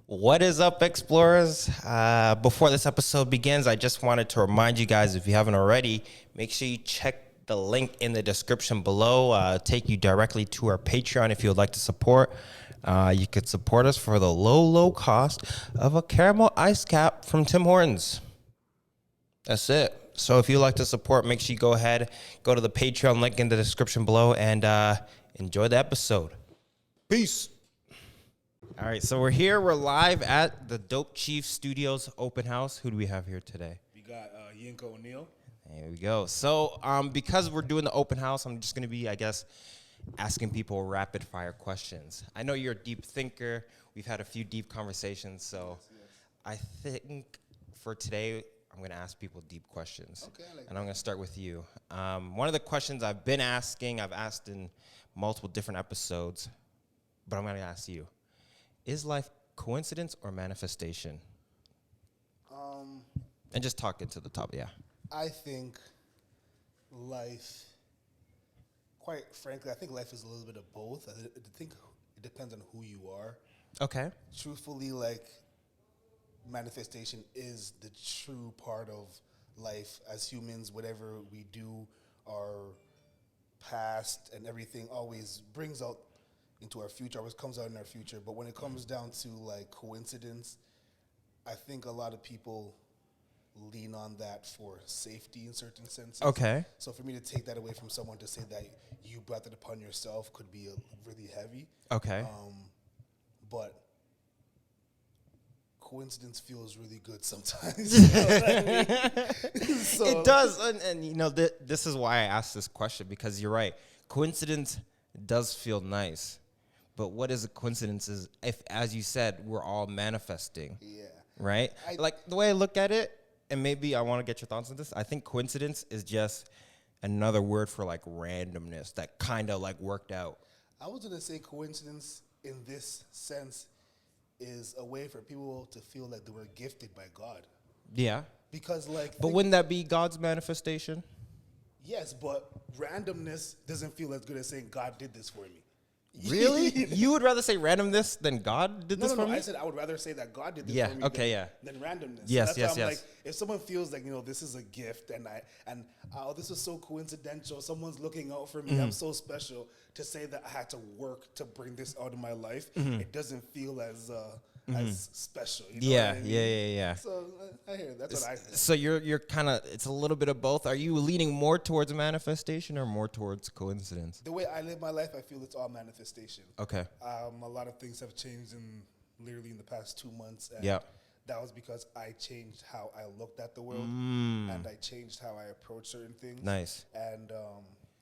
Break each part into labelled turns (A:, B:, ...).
A: What is up, explorers? Before this episode begins, I just wanted to remind you guys, if you haven't already, make sure you check the link in the description below. Take you directly to our Patreon if you would like to support. You could support us for the low cost of a caramel ice cap from Tim Hortons. That's it. So if you'd like to support, make sure you go ahead, go to the Patreon link in the description below, and enjoy the episode. Peace. All right, so we're live at the 𝁟There Studios open house. Who do we have here today?
B: We got 𝁟There.
A: There we go. So because we're doing the open house, I'm just going to be, asking people rapid fire questions. I know you're a deep thinker. We've had a few deep conversations, so yes. I think for today, I'm going to ask people deep questions.
B: Okay,
A: and I'm going to start with you. One of the questions I've been asking, I've asked in multiple different episodes, but I'm going to ask you. Is life coincidence or manifestation? And just talk into the top, yeah.
B: I think life, quite frankly, life is a little bit of both. I think it depends on who you are.
A: Okay.
B: Truthfully, manifestation is the true part of life. As humans, whatever we do, our past and everything always brings out into our future, always comes out in our future. But when it comes down to coincidence, I think a lot of people lean on that for safety in certain senses.
A: Okay.
B: So for me to take that away from someone to say that you brought that upon yourself could be really heavy.
A: Okay.
B: But coincidence feels really good sometimes. You know what I mean? So
A: it does, and this is why I asked this question, because you're right. Coincidence does feel nice. But what is a coincidence is if, as you said, we're all manifesting.
B: Yeah.
A: Right? The way I look at it, and maybe I want to get your thoughts on this, I think coincidence is just another word for randomness that kind of worked out.
B: I was going to say coincidence in this sense is a way for people to feel like they were gifted by God.
A: Yeah.
B: Because
A: but wouldn't that be God's manifestation?
B: Yes, but randomness doesn't feel as good as saying God did this for me.
A: Really? You would rather say randomness than God did this for me?
B: I said I would rather say that God did this for me than randomness.
A: Yes,
B: so
A: yes.
B: If someone feels this is a gift and this is so coincidental, someone's looking out for me, I'm so special, to say that I had to work to bring this out of my life, it doesn't feel as special. You know what I mean?
A: Yeah.
B: So I hear it. That's what I think.
A: So you're kind of, it's a little bit of both. Are you leaning more towards manifestation or more towards coincidence?
B: The way I live my life, I feel it's all manifestation.
A: Okay.
B: A lot of things have changed literally in the past 2 months. And that was because I changed how I looked at the world and I changed how I approach certain things.
A: Nice.
B: And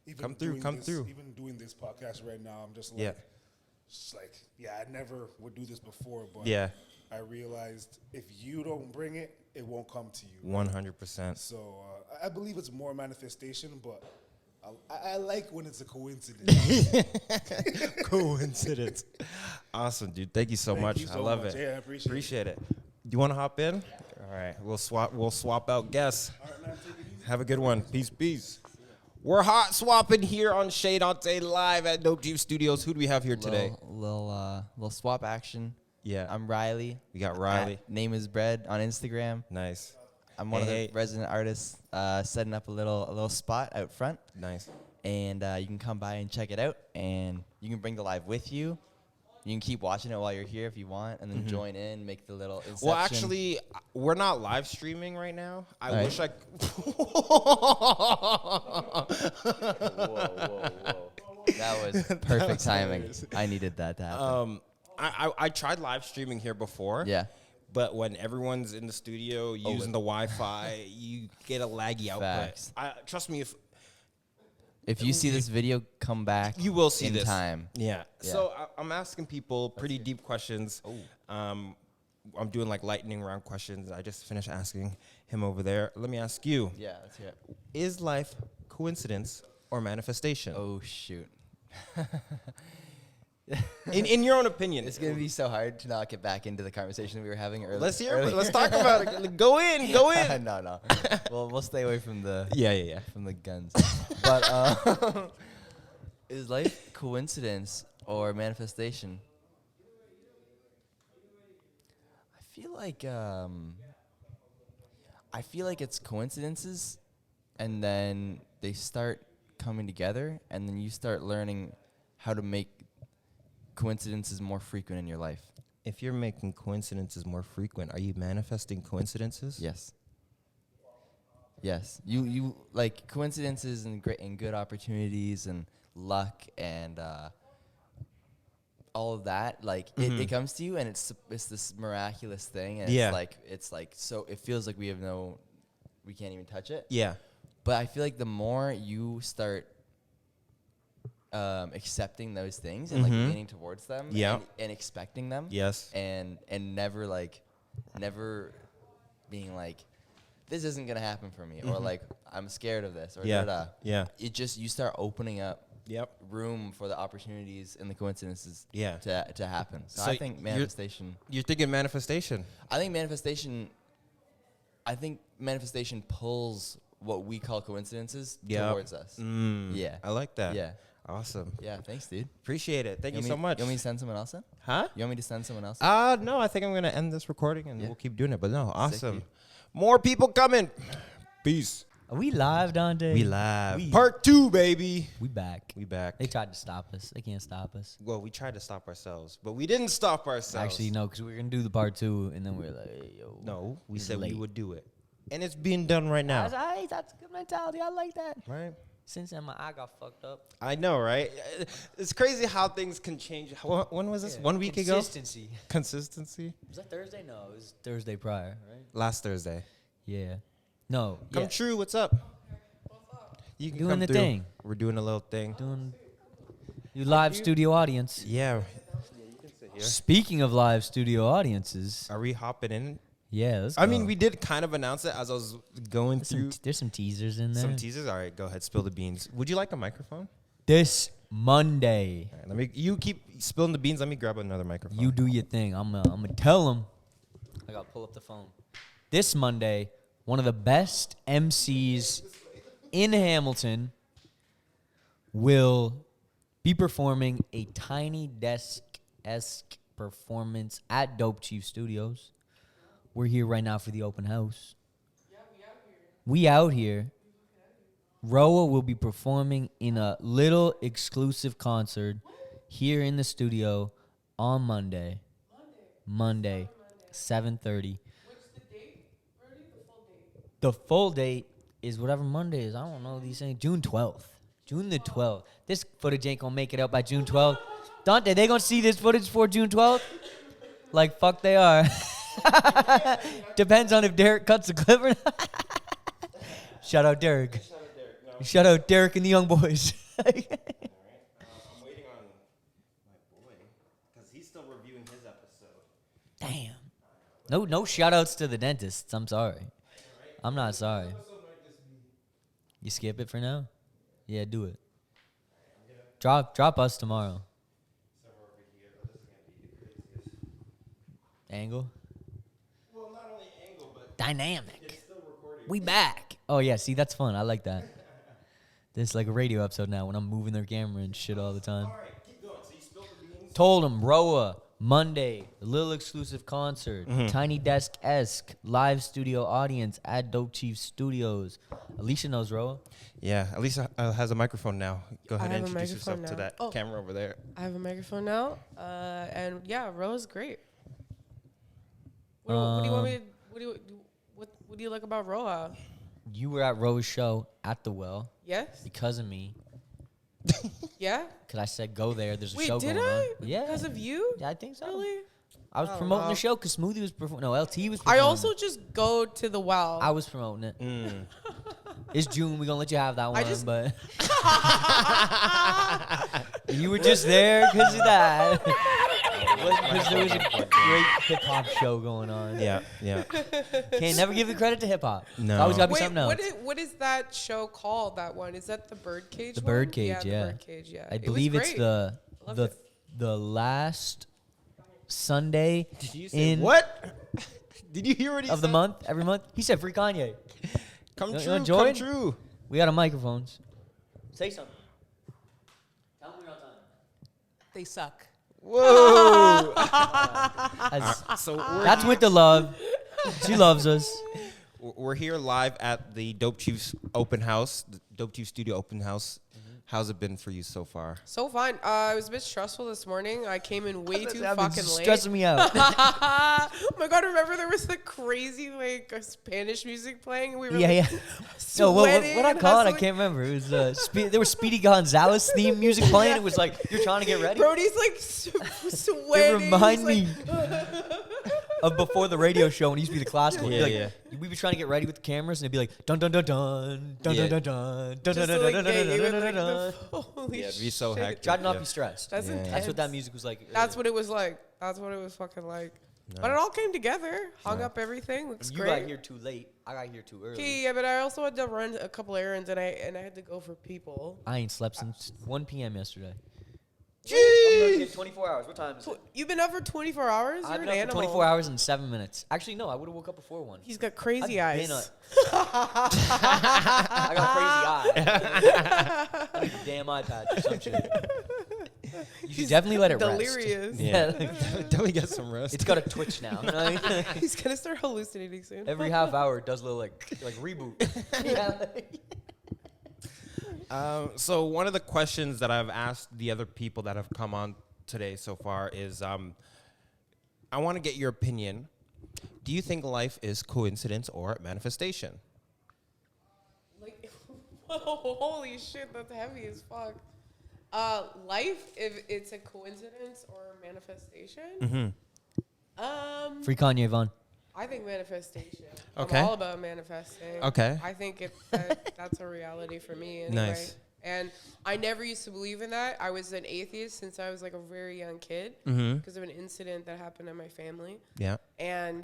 B: even
A: come through.
B: Even doing this podcast right now, I'm just I never would do this before, but I realized if you don't bring it, it won't come to you.
A: 100%.
B: So I believe it's more manifestation, but I like when it's a coincidence.
A: Coincidence. Awesome, dude. Thank you so much. I love it.
B: Yeah, I appreciate it.
A: Do you want to hop in? All right. We'll swap out guests.
B: All right, man. Take it easy.
A: Have a good one. Peace. We're hot swapping here on Back Chez Dante live at 𝁟There Studios. Who do we have here today?
C: Little swap action.
A: Yeah.
C: I'm Riley.
A: We got Riley.
C: Name is Bread on Instagram.
A: Nice.
C: I'm one of the resident artists setting up a little spot out front.
A: Nice.
C: And you can come by and check it out. And you can bring the live with you. You can keep watching it while you're here if you want, and then join in, make the little inception.
A: Well, actually, we're not live streaming right now. I wish I
C: Whoa. That was perfect timing. I needed that to happen.
A: I tried live streaming here before.
C: Yeah.
A: But when everyone's in the studio using the Wi-Fi, you get a laggy output. Trust me,
C: if you see this video, come back.
A: You will see
C: in
A: this
C: time.
A: Yeah. So I'm asking people pretty deep questions. I'm doing lightning round questions. I just finished asking him over there. Let me ask you.
C: Yeah, let's hear it.
A: Is life coincidence or manifestation?
C: Oh, shoot.
A: In your own opinion.
C: It's going to be so hard to not get back into the conversation we were having earlier.
A: Let's hear it. Let's talk about it. Go in.
C: No. Well, we'll stay away from the from the guns. But is life coincidence or manifestation? I feel like it's coincidences, and then they start coming together, and then you start learning how to make coincidences more frequent in your life.
A: If you're making coincidences more frequent, are you manifesting coincidences?
C: Yes. Yes. You like coincidences and great and good opportunities and luck and all of that. Like it comes to you, and it's this miraculous thing, and
A: Yeah.
C: it's like so it feels like we can't even touch it.
A: Yeah.
C: But I feel like the more you start accepting those things and like leaning towards them,
A: Yeah.
C: and expecting them,
A: Yes.
C: and never being like, this isn't gonna happen for me, or like I'm scared of this, or
A: Yeah.
C: da-da.
A: Yeah.
C: It just you start opening up
A: Yep.
C: room for the opportunities and the coincidences
A: Yeah.
C: to happen. So
A: So
C: I think manifestation.
A: You're thinking manifestation.
C: I think manifestation pulls what we call coincidences
A: Yep.
C: towards us. Yeah.
A: I like that.
C: Yeah.
A: Awesome.
C: Yeah. Thanks, dude.
A: Appreciate it. Thank you
C: want
A: so
C: me-
A: much.
C: You want me to send someone else in?
A: Huh?
C: You want me to send someone else?
A: No, I think I'm gonna end this recording and
C: Yeah.
A: we'll keep doing it. But no, awesome.
C: dude.
A: More people coming. Peace.
D: Are we live, Dante?
A: We live.
D: We-
A: Part 2, baby.
D: We back.
A: We back.
D: They tried to stop us. They can't stop us.
A: Well, we tried to stop ourselves, but we didn't stop ourselves.
D: Actually, no, because we were gonna do the part 2, and then we were like, hey, yo.
A: No, we
D: it's
A: said we
D: late.
A: would do it. And it's being done right now.
D: That's a good mentality. I like that.
A: Right?
D: Since then, my eye got fucked up.
A: I know, right? It's crazy how things can change. When was this? 1 week ago?
D: Consistency.
A: Consistency?
D: Was that Thursday? No, it was Thursday prior, right?
A: Last Thursday.
D: Yeah. No.
A: Come
D: yeah.
A: true. What's up? You can
D: Doing
A: come
D: the
A: through.
D: thing.
A: We're doing a little thing.
D: Doing you live studio audience.
A: Yeah.
D: Speaking of live studio audiences,
A: Are we hopping in?
D: yeah, let's
A: I mean,
D: go.
A: we did kind of announce it as I was going through
D: there's some teasers in there.
A: some teasers. All right, go ahead, spill the beans. Would you like a microphone?
D: This Monday,
A: All right, you keep spilling the beans. Let me grab another microphone.
D: you do your thing. I'm gonna tell them. I gotta pull up the phone. This Monday, one of the best MCs in Hamilton will be performing a Tiny Desk-esque performance at 𝁟There Studios. We're here right now for the open house. We out here. 𝁟There will be performing in a little exclusive concert here in the studio on Monday. Monday, 7:30.
E: What's the date? Already the full date.
D: The full date is whatever Monday is. I don't know these things. June 12th. June the 12th. This footage ain't gonna make it out by June 12th. Dante, they gonna see this footage for June 12th? Like, fuck they are. Depends on if Derek cuts the clip or not. Shout out Derek. Shout out Derek and the Young Boys.
A: I'm waiting on my boy because he's still reviewing his episode.
D: Damn. No shout outs to the dentists. I'm sorry. I'm not sorry. You skip it for now? Yeah, do it. Drop us tomorrow. Angle?
A: Well, not only angle, but
D: Dynamic.
A: it's still recording.
D: We back. Oh yeah, see that's fun. I like that. This is like a radio episode now when I'm moving their camera and shit all the time.
A: All right, keep going. So you spilled the beans.
D: Told them 𝁟There Monday, a little exclusive concert, Tiny Desk-esque live studio audience at 𝁟There Studios. Alicia knows 𝁟There.
A: Yeah, at least has a microphone now. Go ahead
E: I
A: and
E: have a
A: introduce yourself
E: microphone
A: to
E: now.
A: that
E: Oh.
A: camera over there.
E: I have a microphone now, and yeah, 𝁟There's great. What do you want me? What do you like about 𝁟There?
D: You were at 𝁟There's show at the Well
E: Yes.
D: because of me.
E: Yeah.
D: Because I said go there. There's a
E: Wait,
D: show
E: did
D: going
E: I?
D: on. Yeah.
E: Because of you?
D: Yeah, I think so.
E: Really?
D: I was
E: Oh,
D: promoting
E: wow.
D: the show because Smoothie was performing. No, LT was
E: I
D: performing.
E: also just go to the well.
D: I was promoting it. It's June. We're going to let you have that one.
E: just-
D: But you were just there because of that. Because there was a great hip-hop show going on.
A: Yeah, yeah.
D: Can't never give the credit to hip-hop.
A: No.
D: Always got to be
E: Wait,
D: something else.
E: what is that show called? That one is that the Birdcage?
D: The
E: one?
D: Birdcage,
E: Yeah,
D: yeah.
E: The Birdcage, yeah.
D: I
E: It was
D: believe it's
E: great.
D: the
E: Loved
D: the
E: it.
D: the last Sunday
A: Did you say
D: in
A: what? Did you hear what he
D: of the
A: said?
D: month, every month. He said free Kanye.
A: Come
D: You
A: true,
D: wanna
A: come
D: join?
A: true.
D: We got our microphones. Say something. Tell me we're on time.
E: They suck.
A: Whoa.
D: That's,
A: So
D: that's with the love. She loves us.
A: we're here live at the Dope Chiefs open house, the Dope Chief Studio open house. How's it been for you so far?
E: So fine. It was a bit stressful this morning. I came in way too fucking late.
D: Stressing me out.
E: Oh my god! Remember there was the crazy like Spanish music playing, and we were
D: Yeah,
E: like,
D: yeah. No, what I
E: and
D: call it, I
E: hustling.
D: can't remember. It was there was Speedy Gonzalez theme music playing. It was like you're trying to get ready.
E: Brody's like sweating.
D: It remind
E: He's
D: me of before the radio show when it used to be the classical.
A: Yeah,
D: Yeah, we'd be trying to get ready with the cameras, and it'd be like dun dun dun dun dun
A: Yeah.
D: dun dun dun dun
E: just
D: dun
E: to,
D: dun
E: like, get you
D: dun
E: in,
D: dun
E: like,
D: dun.
E: the- holy
A: Yeah, it'd be so
E: shit.
A: hectic.
D: Try to not
A: Yeah.
D: be stressed.
E: That's
A: Yeah.
E: intense.
D: That's what that music was like.
E: That's what it was like. That's what it was fucking like. But it all came together. Hung up everything. Looks
D: You
E: great.
D: got here too late. I got here too early.
E: Okay, yeah, but I also had to run a couple errands, and I had to go for people.
D: I ain't slept since 1 p.m. yesterday.
E: Jeez.
D: 24 hours. What time is it?
E: You've been up for 24 hours?
D: I've
E: You're
D: been
E: an
D: up
E: animal.
D: for 24 hours and 7 minutes. Actually, no, I would have woke up before 1.
E: He's got crazy
D: I've
E: eyes.
D: been I got crazy eyes. I need a damn eye patch or some shit. You should definitely let it
E: delirious.
D: rest.
A: Yeah.
D: Yeah.
A: Definitely get some rest.
D: It's got a twitch now. You know what I mean?
E: He's gonna start hallucinating soon.
D: Every half hour it does a little like reboot. Yeah.
A: So one of the questions that I've asked the other people that have come on today so far is, I want to get your opinion. Do you think life is coincidence or manifestation?
E: Like, holy shit, that's heavy as fuck. Life, if it's a coincidence or a manifestation.
D: Free Kanye Von.
E: I think manifestation.
A: Okay.
E: I'm all about manifesting.
A: Okay.
E: I think that's a reality for me anyway.
A: Nice.
E: And I never used to believe in that. I was an atheist since I was like a very young kid because of an incident that happened in my family.
A: Yeah.
E: And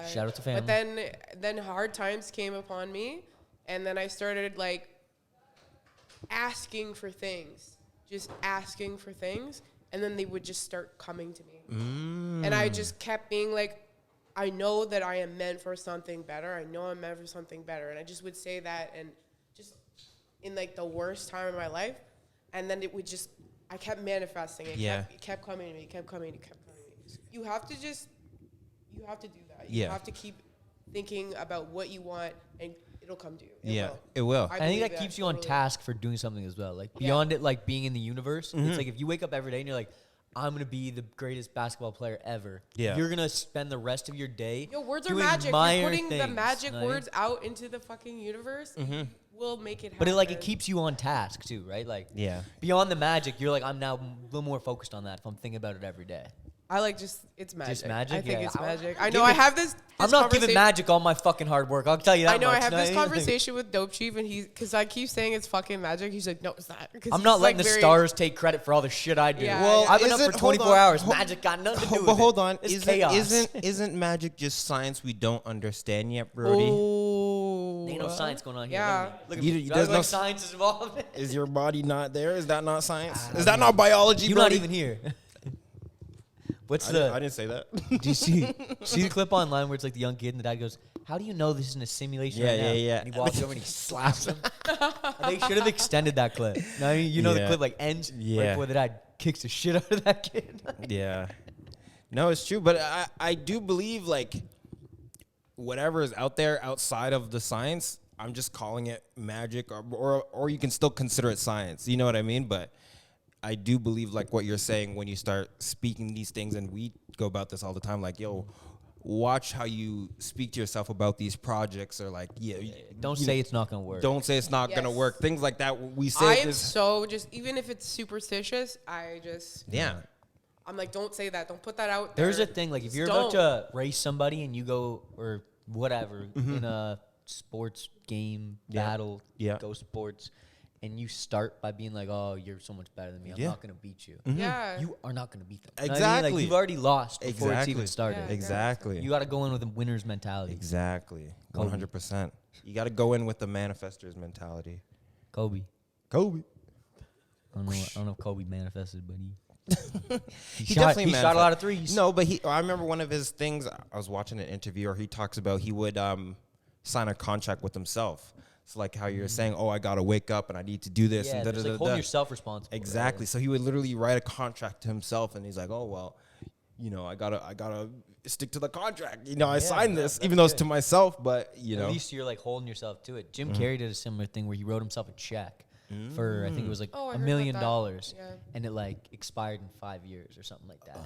D: Shout out to family.
E: But then hard times came upon me, and then I started like asking for things, just asking for things, and then they would just start coming to me. And I just kept being like, I know that I am meant for something better. I know I'm meant for something better. And I just would say that, and just in like the worst time of my life, and then it would just, I kept manifesting. It kept coming to me, it kept coming, it kept coming to me. You have to do that. You have to keep thinking about what you want, and it'll come to you.
A: It will.
D: I think
E: believe
D: that keeps you on
E: totally.
D: task for doing something as well. Like beyond it, like being in the universe. It's like if you wake up every day and you're like, I'm gonna be the greatest basketball player ever.
A: Yeah.
D: You're gonna spend the rest of your day.
E: Yo, words are
D: doing
E: magic.
D: minor
E: You're putting the
D: things,
E: magic
D: right?
E: words out into the fucking universe. And will make it happen.
D: But it keeps you on task too, right? Like
A: Yeah.
D: beyond the magic, you're like, I'm now a little more focused on that if I'm thinking about it every day.
E: I like it's magic.
D: Just magic?
E: I think
D: Yeah.
E: it's magic. I
D: Give
E: know I
D: it-
E: have this
D: I'm not giving
E: conversation-
D: magic all my fucking hard work. I'll tell you that
E: I know
D: much.
E: I have this
D: No,
E: conversation with Dope Chief, and because I keep saying it's fucking magic. He's like, no, it's not. 'Cause
D: I'm
E: he's,
D: not
E: like,
D: letting the
E: very-
D: stars take credit for all the shit I do.
E: Yeah, Well,
D: I've been
A: is
D: up
A: it-
D: for
A: hold
D: 24
A: on.
D: hours.
A: Hold-
D: Magic got nothing to do with
A: But
D: it.
A: hold on,
D: It's chaos.
A: isn't magic just science we don't understand yet, Brody?
E: Oh,
D: Ain't no science going on here.
E: Yeah.
D: Look at me. Look at
A: You-
D: me.
A: you-
D: Do I
A: there's
D: look
A: no
D: like
A: s-
D: science is involved.
A: Is your body not there? Is that not science? Is that not biology,
D: You're
A: Brody?
D: not even here. What's
A: I
D: the?
A: didn't say that.
D: Do you see the clip online where it's like the young kid and the dad goes, "How do you know this isn't a simulation?"
A: Yeah,
D: right now?"
A: yeah, yeah.
D: And he walks over and he slaps him. And they should have extended that clip. Now you know the
A: Yeah.
D: clip like ends right
A: Yeah.
D: before the dad kicks the shit out of that kid.
A: Yeah. No, it's true. But I do believe, like, whatever is out there outside of the science, I'm just calling it magic, or you can still consider it science. You know what I mean? But I do believe, like, what you're saying when you start speaking these things, and we go about this all the time, like, yo, watch how you speak to yourself about these projects, or like,
D: Don't say it's not gonna work.
A: don't say it's not gonna
E: Yes.
A: work. Things like that. We say
E: I
A: it
E: am
A: this.
E: so even if it's superstitious,
A: Yeah.
E: I'm like, don't say that. Don't put that out there.
D: There's a thing like if
E: Just
D: you're about to race somebody and you go or whatever in a sports game battle,
A: Yeah.
D: go sports, and you start by being like, "Oh, you're so much better than me. I'm
A: Yeah.
D: not gonna beat you."
E: Yeah.
D: You are not gonna beat them. You know what I mean?
A: Exactly.
D: Like you've already lost before it's
A: Exactly.
D: even started.
E: Yeah.
A: Exactly.
D: You got to go in with a winner's mentality.
A: Exactly.
D: Kobe.
A: 100%. You got to go in with the manifester's mentality.
D: Kobe.
A: Kobe.
D: I don't know if Kobe manifested, but he
A: He
D: shot
A: definitely
D: a lot of threes.
A: No, but I remember one of his things. I was watching an interview, or he talks about he would sign a contract with himself. So like how you're saying, oh, I gotta wake up and I need to do this.
D: Yeah,
A: and
D: there's like holding yourself responsible.
A: Exactly.
D: Right?
A: So he would literally write a contract to himself, and he's like, oh well, you know, I gotta stick to the contract. You know, I signed this, even though it's to myself, but you know,
D: at least you're like holding yourself to it. Jim Carrey did a similar thing where he wrote himself a check for I think it was like
E: Oh, I
D: $1
E: heard
D: million,
E: about that. Yeah.
D: and it like expired in 5 years or something like that.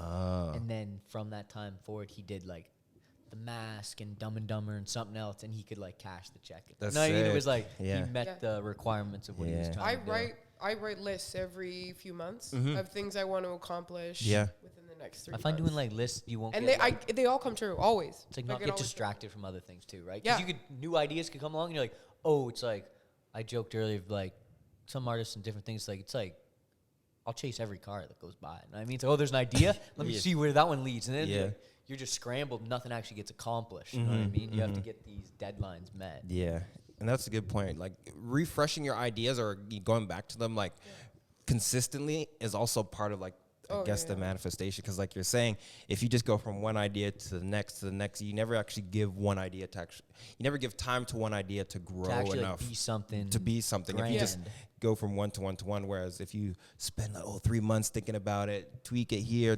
D: And then from that time forward, he did like The Mask and Dumb and Dumber and something else, and he could like cash the check.
A: That's
D: I mean, it
A: sick.
D: was like
A: Yeah.
D: he met the requirements of what he was
A: Yeah.
D: trying to do.
E: I write lists every few months of things I want to accomplish
A: Yeah.
E: within the next 3
D: I
E: months.
D: find doing like lists, you won't.
E: and
D: get,
E: they all come true always.
D: it's like
E: it
D: not get
E: always
D: distracted from other things too, right? 'Cause
E: Yeah.
D: you could new ideas could come along, and you're like, oh, it's like I joked earlier, like some artists and different things. Like it's like I'll chase every car that goes by. And I mean, it's like, oh, there's an idea. Let me see where that one leads, and then you're just scrambled. Nothing actually gets accomplished. You know what I mean? You have to get these deadlines met.
A: Yeah, and that's a good point. Like refreshing your ideas or going back to them like consistently is also part of like I guess the manifestation. Because like you're saying, if you just go from one idea to the next, you never actually give one idea to actually. You never give time to one idea to grow
D: To actually
A: enough
D: like, be something.
A: to be something. If you just
D: grand.
A: go from one to one to one, whereas if you spend like 3 months thinking about it, tweak it here,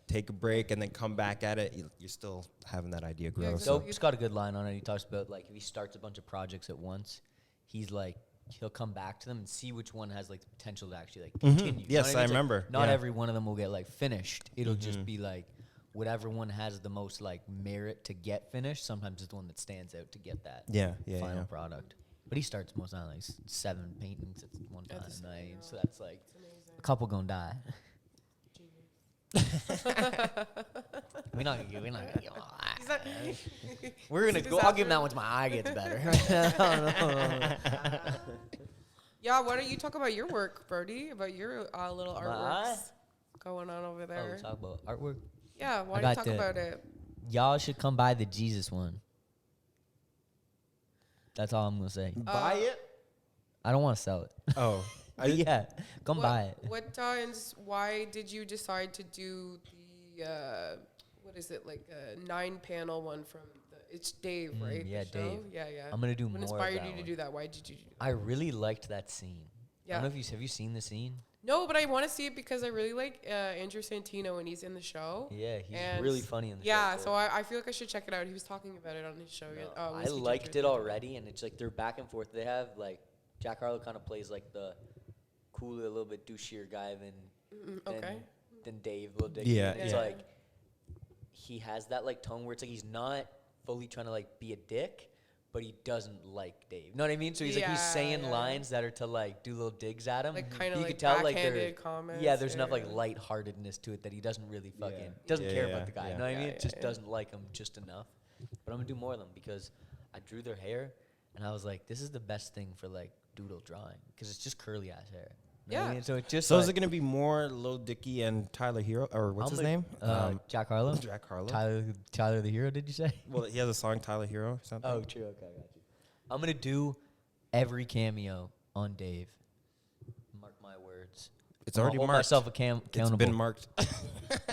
A: take a break, and then come back at it, you're still having that idea grow.
E: exactly.
A: So
D: Dope's got a good line on it. He talks about like if he starts a bunch of projects at once, he's like he'll come back to them and see which one has like the potential to actually like continue. You know
A: Yes,
D: what
A: I
D: mean? It's like,
A: remember.
D: not
A: Yeah.
D: every one of them will get like finished. It'll just be like whatever one has the most like merit to get finished. Sometimes it's the one that stands out to get that final product. But he starts most of the time like 7 paintings at one time. Night, so that's like a couple gonna die. we're not gonna get We're gonna go. I'll give him that once my eye gets better.
E: Yeah, why don't you talk about your work, Brody? About your little artworks going on over there.
D: Oh, talk about artwork.
E: Yeah, why
D: I
E: don't you
D: got
E: talk about it?
D: Y'all should come buy the Jesus one. That's all I'm gonna say.
A: buy it.
D: I don't want to sell it.
A: Oh,
D: But yeah, come buy it.
E: What why did you decide to do the what is it, like a 9-panel one from it's Dave, right?
D: Yeah,
E: the show?
D: Dave.
E: Yeah.
D: I'm gonna do
E: What
D: more of
E: inspired
D: that
E: you to
D: one.
E: do that? Why did you do that?
D: I really liked that scene.
E: Yeah.
D: I don't know if have you seen the scene?
E: No, but I want to see it because I really like Andrew Santino when he's in the show.
D: Yeah, he's
E: And
D: really funny in the show.
E: Yeah,
D: too.
E: so I feel like I should check it out. He was talking about it on his show.
D: I liked it already, and it's like they're back and forth. They have like Jack Harlow kind of plays like the cooler, a little bit douchier guy than Dave, Lil Dicky.
A: Yeah,
D: And it's
A: yeah.
D: like he has that like tone where it's like he's not fully trying to like be a dick, but he doesn't like Dave. You know what I mean? So he's saying lines that are to like do little digs at him.
E: Like kind of
D: you
E: like
D: could tell like
E: backhanded comments.
D: yeah, there's enough like lightheartedness to it that he doesn't really fucking doesn't care about the guy. You know what I mean? Just doesn't like him just enough. But I'm gonna do more of them because I drew their hair and I was like, this is the best thing for like doodle drawing because it's just curly ass hair. You know what I mean? So it's just
A: So
D: like,
A: is it gonna be more Lil Dicky and Tyler Hero, or what's his name?
D: Jack Harlow.
A: Jack Harlow.
D: Tyler the Hero. Did you say?
A: Well, he has a song, Tyler Hero, or something.
D: Oh, true. Okay, I got you. I'm gonna do every cameo on Dave. Mark my words.
A: It's
D: I'm gonna
A: already
D: hold
A: marked.
D: myself
A: It's
D: accountable.
A: been marked.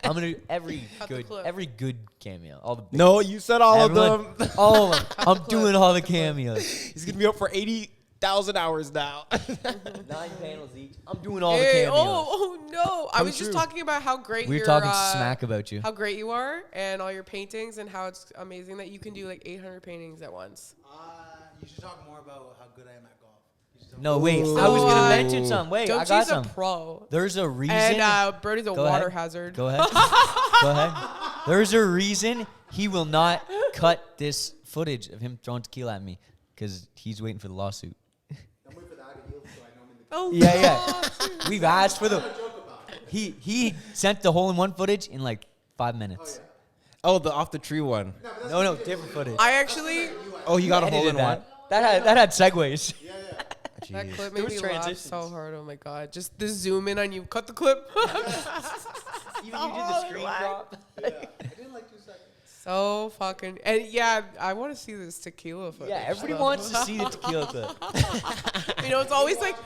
D: I'm gonna do every
E: Cut the clip.
D: good cameo. All the big
A: No, you said all
D: everyone-
A: of them.
D: all of them. I'm
E: clip,
D: doing all the
E: cut the clip.
D: cameos.
A: He's gonna be up for 80,000 hours now.
D: 9 panels each. I'm doing all the
E: Hey,
D: cameos.
E: oh no! I
A: Come
E: was just
A: true.
E: talking about how great
D: We were
E: your,
D: talking smack about you.
E: how great you are, and all your paintings, and how it's amazing that you can do like 800 paintings at once.
F: You should talk more about how good I am at golf. You should talk
D: No, wait.
E: So,
D: I was gonna mention some. Wait, I got
E: Dochi's a
D: some.
E: pro,
D: There's a reason.
E: and Brody's a
D: Go
E: water
D: ahead.
E: hazard.
D: Go ahead. Go ahead. There's a reason he will not cut this footage of him throwing tequila at me because he's waiting for the lawsuit.
F: I'm waiting for the eye to heal so I know I'm in the
E: Oh,
D: Yeah. We've asked for the. He sent the hole-in-one footage in like 5 minutes.
A: Oh, the off the tree one.
D: No, different footage.
E: I actually
A: Oh, you got a
D: Edited
A: hole in one.
D: that had segues.
E: that clip
D: There
E: made
D: was
E: me laugh
D: transitions.
E: so hard. Oh my god! Just the zoom in on you. Cut the clip.
D: Even you did the screen drop.
F: I didn't like 2 seconds.
E: So fucking and yeah, I want to see this tequila footage.
D: Yeah, everybody wants to see the tequila clip.
E: You know, it's always like,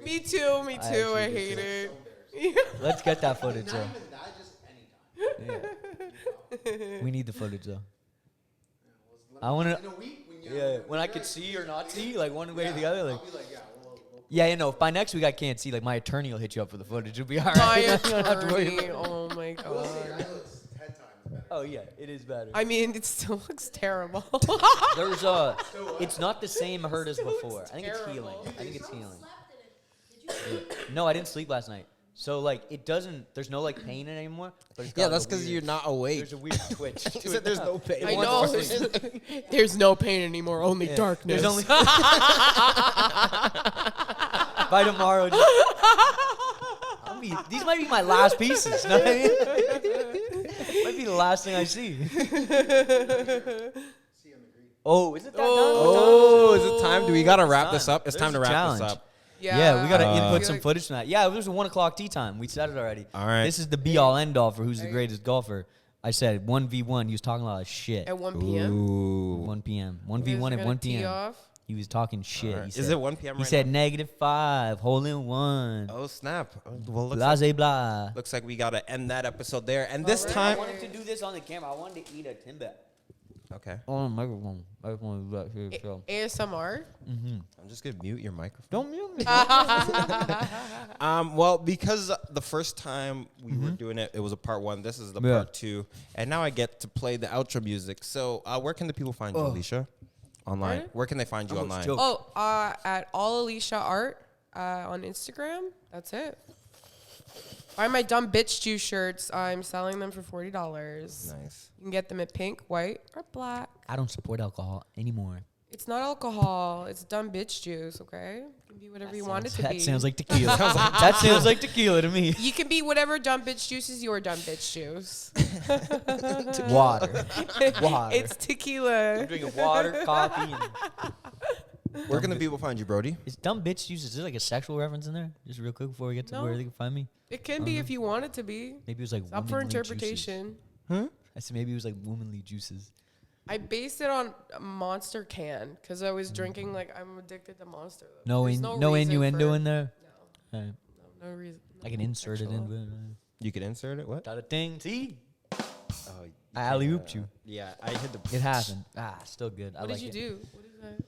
E: me too, me too.
D: actually
E: I
D: do
E: hate it.
D: Let's get that footage
F: Not
D: though.
F: even that, just anytime.
D: We need the footage though. I want to.
F: In a week, when
D: Yeah, when I could see or not see, like one way or the other. Like, yeah, you know, if by next week I can't see, like my attorney will hit you up for the footage. It'll be all right.
E: My
D: You don't have to worry
E: attorney.
D: about it.
E: Oh my god.
D: Oh yeah, it is better.
E: I mean, it still looks terrible.
D: There's it's not the same hurt as before. I think it's healing. I think it's healing. Yeah. No, I didn't sleep last night. So like it doesn't. There's no like pain in it anymore. But it's got
A: that's
D: a
A: because
D: weird-
A: you're not awake.
D: There's a weird twitch. to
A: You
D: it
A: said there's
D: now.
A: no pain.
E: I know. There's no pain anymore, only darkness.
D: There's only by tomorrow. These might be my last pieces. Know what I mean? Might be the last thing I see. Oh, is it that
A: Oh, is it time? Do we gotta
D: It's
A: wrap
D: time.
A: this up? It's
D: There's
A: time to
D: a
A: wrap
D: challenge.
A: this up.
D: Yeah, we gotta
E: I
D: input
E: feel
D: some
E: like-
D: footage tonight. Yeah, it was a 1 o'clock tea time. We said it already.
A: All right.
D: This is the be all end all for who's the greatest golfer. I said 1v1. He was talking a lot of shit.
E: At 1 p.m.
A: Ooh.
D: 1 p.m.
E: You guys
D: 1v1
E: are
D: at
E: gonna
D: 1
E: tee
D: p.m.
E: off?
D: He was talking shit.
A: All right.
D: He
A: Is
D: said,
A: it 1 p.m.
D: He
A: right
D: said
A: now?
D: -5, hole in one.
A: Oh snap! Well,
D: Blase blah.
A: looks like we gotta end that episode there. And this
E: All right.
A: time,
D: wanted to do this on the camera. I wanted to eat a Timbit.
A: okay.
D: On the microphone. Microphone is back here. So.
E: ASMR.
A: I'm just gonna mute your microphone.
D: Don't mute me.
A: Well, because the first time we were doing it, it was a part 1. This is the
D: Yeah.
A: part 2, and now I get to play the outro music. So, where can the people find you, Alicia? Online.
E: Pardon?
A: Where can they find you online?
D: joke.
E: Oh, at all Alicia Art on Instagram. That's it. Buy my dumb bitch juice shirts. I'm selling them for $40.
A: Nice.
E: You can get them at pink, white, or black.
D: I don't support alcohol anymore.
E: It's not alcohol. It's dumb bitch juice. Okay, it can be whatever you want it to be.
D: That sounds like tequila. That sounds like tequila to me.
E: You can be whatever dumb bitch juice is your dumb bitch juice.
D: Water. Water.
E: It's tequila.
D: I'm drinking water, coffee. And
A: Where can the people find you, Brody?
D: is dumb bitch juice? Is there like a sexual reference in there? Just real quick before we get to
E: No.
D: where they can find me.
E: It can be if you want it to be.
D: Maybe it was like
E: It's up for
D: womanly
E: interpretation.
D: Juices. I said maybe it was like womanly juices.
E: I based it on a Monster can because I was drinking like I'm addicted to Monster.
D: No,
E: There's
D: no
E: reason
D: innuendo
E: for-
D: in there.
E: No,
D: Alright.
E: no reason.
D: I can insert it
E: Sexual.
D: into it.
A: You can insert it. What?
D: Got a thing. See?
A: Oh,
D: I alley ooped you.
A: Yeah, I hit the.
D: It happened. Still good. I
E: What
D: like
E: did you
D: it.
E: do? What is that?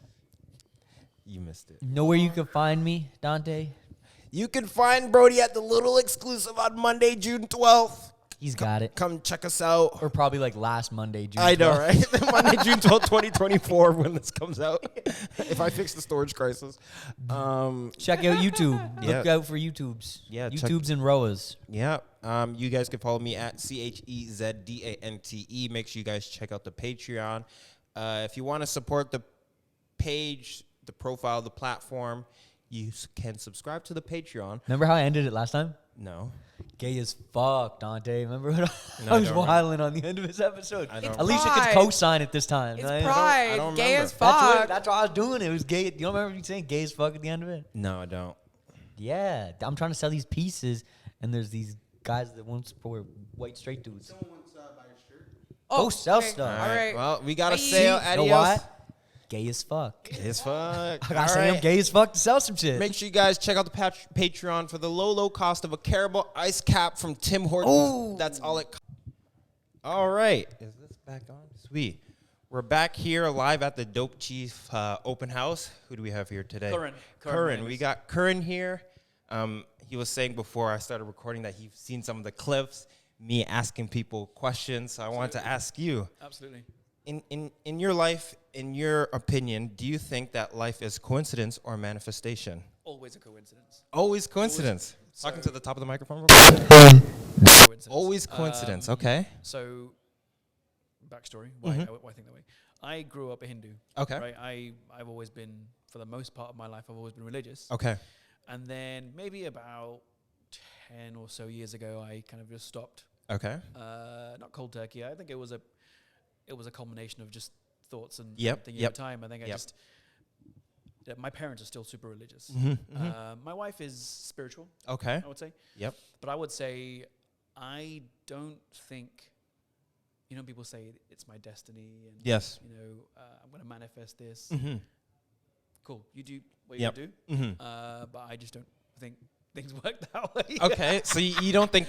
A: You missed it.
D: Know where you can find me, Dante?
A: You can find Brody at the Little Exclusive on Monday, June 12th.
D: He's got it.
A: Come check us out.
D: Or probably like last Monday, June
A: I know,
D: 12th.
A: right? Monday, June 12th, 2024, when this comes out. If I fix the storage crisis.
D: Check out YouTube. Look
A: Yeah.
D: out for YouTubes.
A: Yeah, check-
D: YouTubes and ROAs.
A: Yeah. You guys can follow me at CHEZDANTE. Make sure you guys check out the Patreon. If you want to support the page, the profile, the platform, you can subscribe to the Patreon.
D: Remember how I ended it last time?
A: No.
D: Gay as fuck, Dante. Remember when
A: No,
D: I
A: I
D: was
A: don't
D: wilding on the end of his episode?
A: I don't
D: Alicia
E: Pride.
D: could co-sign it this time.
E: It's
D: right?
E: pride.
A: I don't
E: Gay
A: remember.
E: as fuck.
D: That's what I was doing. It was gay. You don't remember me saying gay as fuck at the end of it?
A: No, I don't.
D: Yeah. I'm trying to sell these pieces, and there's these guys that won't support white straight dudes.
F: Someone wants to buy a shirt.
D: Go sell
E: okay.
D: stuff.
E: All right.
A: Well, we got a
E: Bye.
A: sale.
D: You know
A: Adios.
D: what? Gay as fuck.
A: It's fuck.
D: I gotta
A: All
D: say I'm
A: right.
D: gay as fuck to sell some shit.
A: Make sure you guys check out the Patreon for the low cost of a Carabao ice cap from Tim Hortons.
D: Ooh.
A: That's all it costs. All right. Is this back on? Sweet. We're back here live at the Dope Chief open house. Who do we have here today?
G: Curran.
A: Curran. We got Curran here. He was saying before I started recording that he's seen some of the clips, me asking people questions. So I wanted to ask you.
G: Absolutely.
A: In your life, in your opinion, do you think that life is coincidence or manifestation?
G: Always a coincidence.
A: Always coincidence. Talking to the top of the microphone.
G: Coincidence.
A: Always coincidence. Okay.
G: So, backstory. Why I think that way. I grew up a Hindu.
A: Okay.
G: Right. I've always been, for the most part of my life, I've always been religious.
A: Okay.
G: And then maybe about 10 or so years ago, I kind of just stopped.
A: Okay.
G: Not cold turkey. I think it was a culmination of just thoughts and
A: Yep,
G: thinking
A: yep,
G: at the time. I think
A: yep.
G: my parents are still super religious. My wife is spiritual,
A: Okay.
G: I would say.
A: Yep.
G: But I would say I don't think, people say it's my destiny and,
A: Yes.
G: I'm going to manifest this.
A: Mm-hmm.
G: Cool. You do what
A: Yep.
G: you do.
A: Mm-hmm.
G: But I just don't think things work that way.
A: Okay. So you don't think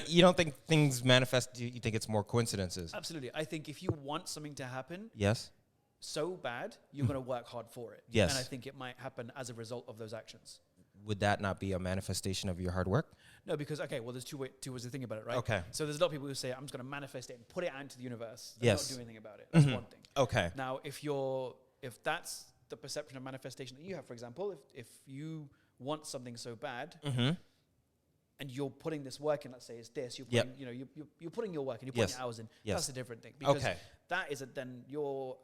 A: things manifest? You think it's more coincidences?
G: Absolutely. I think if you want something to happen,
A: Yes.
G: so bad, you're going to work hard for it.
A: Yes.
G: And I think it might happen as a result of those actions.
A: Would that not be a manifestation of your hard work?
G: No, because, okay, well, there's two ways to think about it, right?
A: Okay.
G: So there's a lot of people who say, I'm just going to manifest it and put it out into the universe and
A: Yes.
G: not do anything about it. That's one thing.
A: Okay.
G: Now, if that's the perception of manifestation that you have, for example, if you want something so bad, and you're putting this work in, let's say it's this, you're putting, you're putting your work and you're putting your hours in.
A: Yes.
G: That's a different thing. Because
A: Okay.
G: that is then your,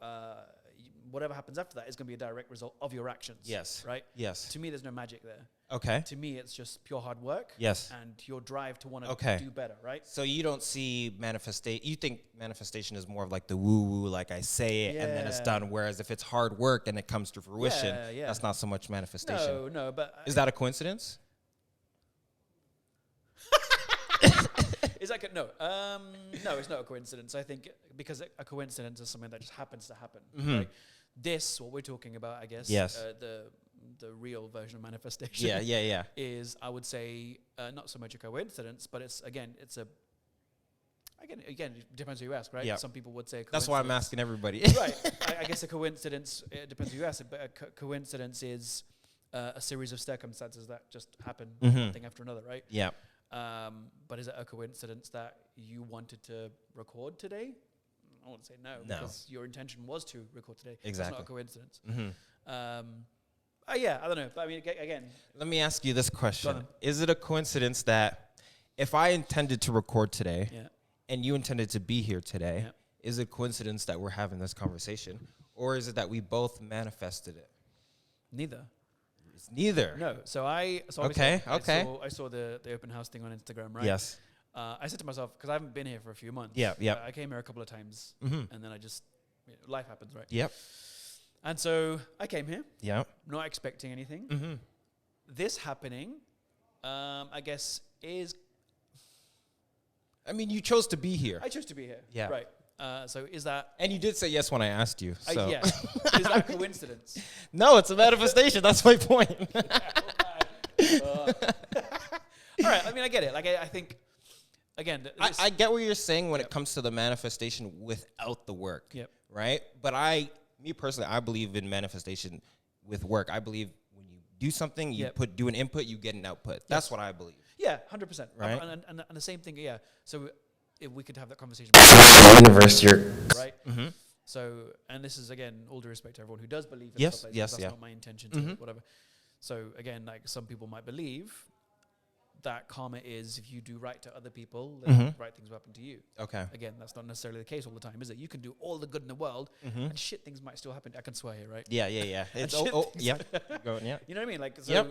G: whatever happens after that is going to be a direct result of your actions.
A: Yes.
G: Right?
A: Yes.
G: To me, there's no magic there.
A: Okay.
G: To me, it's just pure hard work.
A: Yes.
G: And your drive to want to
A: Okay.
G: do better, right?
A: So you don't see you think manifestation is more of like the woo-woo, like I say it and then it's
G: Yeah.
A: done, whereas if it's hard work and it comes to fruition,
G: Yeah.
A: that's not so much manifestation.
G: No, but...
A: Is that a coincidence?
G: Is that no? No, it's not a coincidence. I think because a coincidence is something that just happens to happen. Right? This, what we're talking about, I guess.
A: Yes.
G: The real version of manifestation.
A: Yeah.
G: Is, I would say, not so much a coincidence, but it's again, it depends who you ask, right?
A: Yeah.
G: Some people would say
A: That's why I'm asking everybody.
G: Right. I guess a coincidence, it depends who you ask, but a coincidence is a series of circumstances that just happen one thing after another, right?
A: Yeah.
G: But is it a coincidence that you wanted to record today? I wouldn't say no, because your intention was to record today.
A: Exactly.
G: It's not a coincidence. Yeah, I don't know. But I mean, again.
A: Let me ask you this
G: Go
A: question.
G: on.
A: Is it a coincidence that if I intended to record today
G: Yeah.
A: and you intended to be here today,
G: Yeah.
A: is it a coincidence that we're having this conversation? Or is it that we both manifested it?
G: Neither.
A: It's neither.
G: No. So
A: Okay,
G: I saw the open house thing on Instagram, right?
A: Yes.
G: I said to myself, because I haven't been here for a few months.
A: Yeah.
G: I came here a couple of times, and then I just, life happens, right?
A: Yep.
G: And so I came here,
A: Yep.
G: not expecting anything. This happening, I guess, is...
A: I mean, you chose to be here.
G: I chose to be here.
A: Yeah.
G: Right. So is that...
A: And you did say yes when I asked you. So.
G: yeah. Is that a coincidence?
A: No, it's a manifestation. That's my point.
G: All right. I mean, I get it. Like, I think, again...
A: I get what you're saying when it comes to the manifestation without the work.
G: Yep.
A: Right? But me personally, I believe in manifestation with work. I believe when you do something, you do an input, you get an output. That's what I believe.
G: Yeah, 100%.
A: Right.
G: And the same thing, yeah. So if we could have that conversation.
A: Universe,
G: Right? So, and this is, again, all due respect to everyone who does believe in
A: Yes,
G: stuff like
A: yes,
G: that. That's
A: yeah.
G: not my intention to whatever. So, again, like some people might believe that karma is if you do right to other people, then right things will happen to you.
A: Okay.
G: Again, that's not necessarily the case all the time, is it? You can do all the good in the world, and shit things might still happen. I can swear here, right?
A: Yeah. It's yeah. Go on, yeah.
G: You know what I mean? Like, so,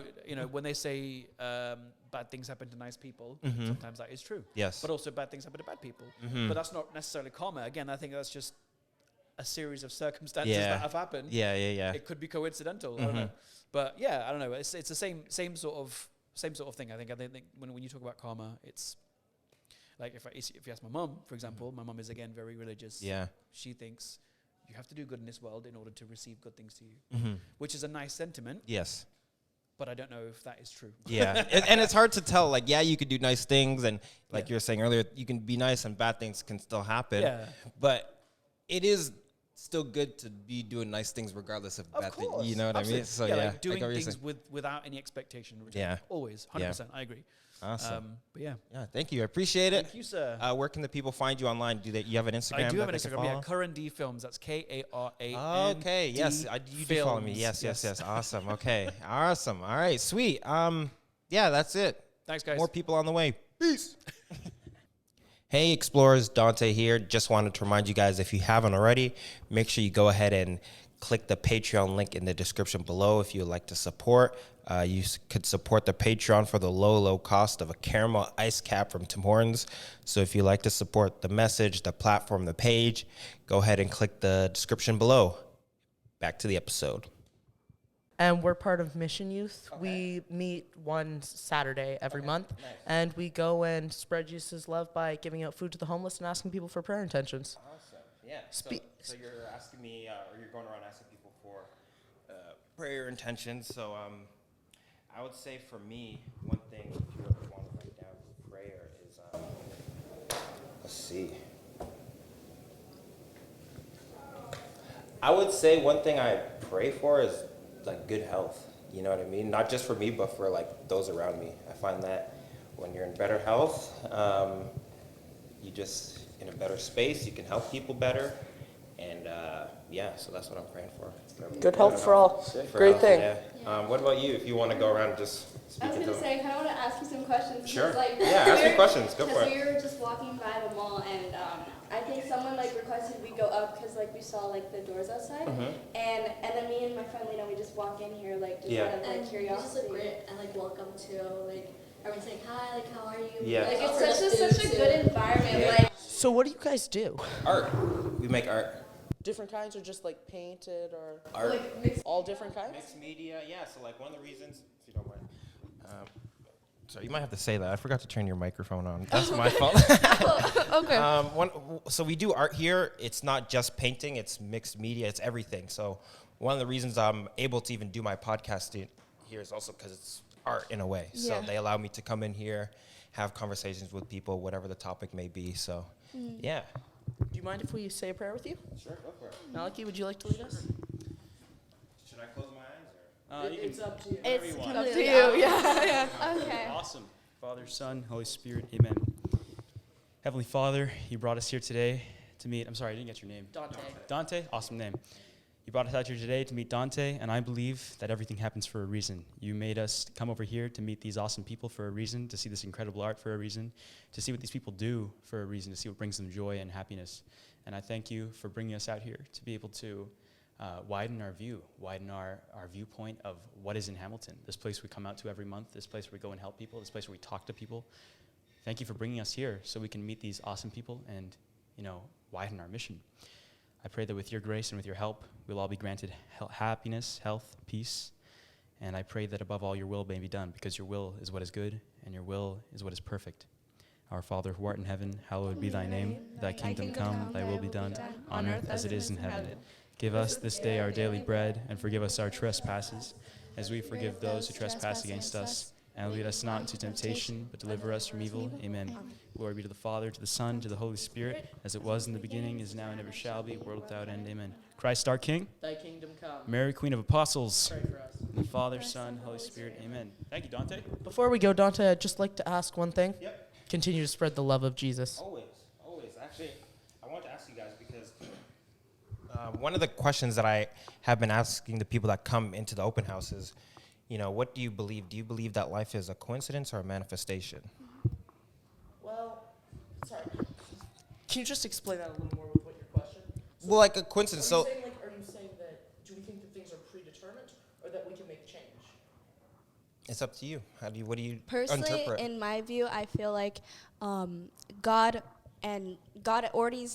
G: when they say bad things happen to nice people, sometimes that is true.
A: Yes.
G: But also bad things happen to bad people. But that's not necessarily karma. Again, I think that's just a series of circumstances that have happened.
A: Yeah.
G: It could be coincidental. I don't know. But yeah, I don't know. It's the same sort of thing. I think when you talk about karma, it's like if you ask my mum, for example, my mum is again very religious.
A: Yeah.
G: She thinks you have to do good in this world in order to receive good things to you, which is a nice sentiment.
A: Yes.
G: But I don't know if that is true.
A: Yeah. and it's hard to tell. Like, yeah, you could do nice things, and like you were saying earlier, you can be nice and bad things can still happen.
G: Yeah.
A: But it is still good to be doing nice things regardless of bad things. You know what I mean? So
G: like doing things without any expectation. Always, 100%. I agree.
A: Awesome.
G: But yeah.
A: Yeah. Thank you. I appreciate it.
G: Thank you, sir.
A: Where can the people find you online? You have an Instagram?
G: I do have
A: that
G: an
A: they can
G: Instagram. Yeah,
A: follow?
G: Curran D Films. That's Karan.
A: Okay. Yes. You do follow me. Yes. Awesome. Okay. Awesome. All right. Sweet. Yeah. That's it.
G: Thanks, guys.
A: More people on the way. Peace. Hey explorers, Dante here. Just wanted to remind you guys, if you haven't already, make sure you go ahead and click the Patreon link in the description below if you would like to support. You could support the Patreon for the low cost of a caramel ice cap from Tim Hortons. So if you like to support the message, the platform, the page, go ahead and click the description below. Back to the episode.
H: And we're part of Mission Youth. We meet one Saturday every month, and we go and spread Jesus' love by giving out food to the homeless and asking people for prayer intentions.
A: Awesome. Yeah. So you're asking me, or you're going around asking people for prayer intentions. So I would say for me, one thing, if you ever want to write down for prayer is, let's see. I would say one thing I pray for is like good health. You know what I mean? Not just for me, but for like those around me. I find that when you're in better health, you just in a better space. You can help people better, and so that's what I'm praying for.
H: Good health for all.
A: For
H: Great
A: health,
H: thing.
A: Yeah. What about you? If you want to go around and just speak
I: I was
A: into
I: gonna say, I kind of want to ask you some questions.
A: Sure.
I: Like,
A: Yeah, ask me questions. Go for it.
I: Because we were just walking by the mall, and I think someone like requested we go up because like we saw like the doors outside, and then me and my friend Lena, we just walk in here like just out of like
J: And
I: curiosity.
J: you just look great and like welcome to like everyone's saying hi, like how are you?
A: Yeah.
I: Like
J: Oh,
I: it's
J: that's
I: such a
J: too.
I: good environment.
A: Yeah.
I: Like
H: So what do you guys do?
A: Art. We make art.
H: Different kinds, or just like painted, or
A: Art.
I: like mixed.
H: all different kinds?
A: Mixed media, yeah. So like one of the reasons, if you don't mind. Sorry, you might have to say that. I forgot to turn your microphone on. That's my fault.
I: Okay.
A: So we do art here. It's not just painting. It's mixed media. It's everything. So one of the reasons I'm able to even do my podcast here is also because it's art in a way. So
I: Yeah.
A: they allow me to come in here, have conversations with people, whatever the topic may be. So, yeah.
H: Do you mind if we say a prayer with you?
A: Sure, go for it.
H: Malachi, would you like to lead us?
A: Should I close my eyes? Or?
H: It's up to you.
I: It's
F: you want.
I: up to you. Yeah. Okay.
F: Awesome. Father, Son, Holy Spirit, amen. Heavenly Father, you brought us here today to meet, I'm sorry, I didn't get your name.
H: Dante.
F: Dante, awesome name. You brought us out here today to meet Dante, and I believe that everything happens for a reason. You made us come over here to meet these awesome people for a reason, to see this incredible art for a reason, to see what these people do for a reason, to see what brings them joy and happiness. And I thank you for bringing us out here to be able to widen our view, widen our viewpoint of what is in Hamilton, this place we come out to every month, this place where we go and help people, this place where we talk to people. Thank you for bringing us here so we can meet these awesome people and, widen our mission. I pray that with your grace and with your help, we'll all be granted happiness, health, peace, and I pray that above all your will may be done, because your will is what is good, and your will is what is perfect. Our Father who art in heaven, hallowed be thy name. Thy kingdom come, thy will be done, on earth as it is in heaven. Give us this day our daily bread, and forgive us our trespasses, as we forgive those who trespass against us. And lead us not into temptation, but deliver us from evil. Amen. Glory be to the Father, to the Son, to the Holy Spirit, as it was in the beginning, is now, and ever shall be, world without end. Amen. Christ our King,
H: Thy kingdom come.
F: Mary, Queen of Apostles,
H: Pray for us.
F: the Father, Son, Holy Spirit. Amen. Thank you, Dante.
H: Before we go, Dante, I'd just like to ask one thing.
A: Yep.
H: Continue to spread the love of Jesus.
A: Always. Actually, I want to ask you guys because one of the questions that I have been asking the people that come into the open house is, what do you believe? Do you believe that life is a coincidence or a manifestation?
H: Well, sorry. Can you just explain that a little more with what your question?
A: Well, like a coincidence.
H: Are
A: So,
H: you saying that, do we think that things are predetermined, or that we can make change?
A: it's up to you. What do you
I: Personally,
A: interpret?
I: in my view, I feel like God already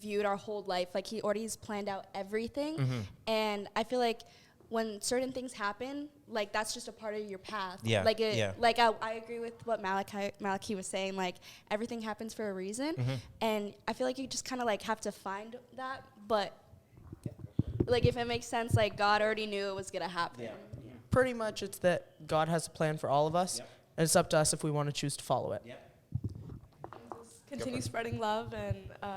I: viewed our whole life. Like he already planned out everything. And I feel like when certain things happen, like that's just a part of your path.
A: Yeah,
I: Like
A: yeah.
I: like I agree with what Malachi was saying. Like everything happens for a reason, and I feel like you just kind of like have to find that. But like if it makes sense, like God already knew it was gonna happen.
A: Yeah.
H: Pretty much it's that God has a plan for all of us,
A: Yep.
H: and it's up to us if we want to choose to follow it.
K: Continue spreading love and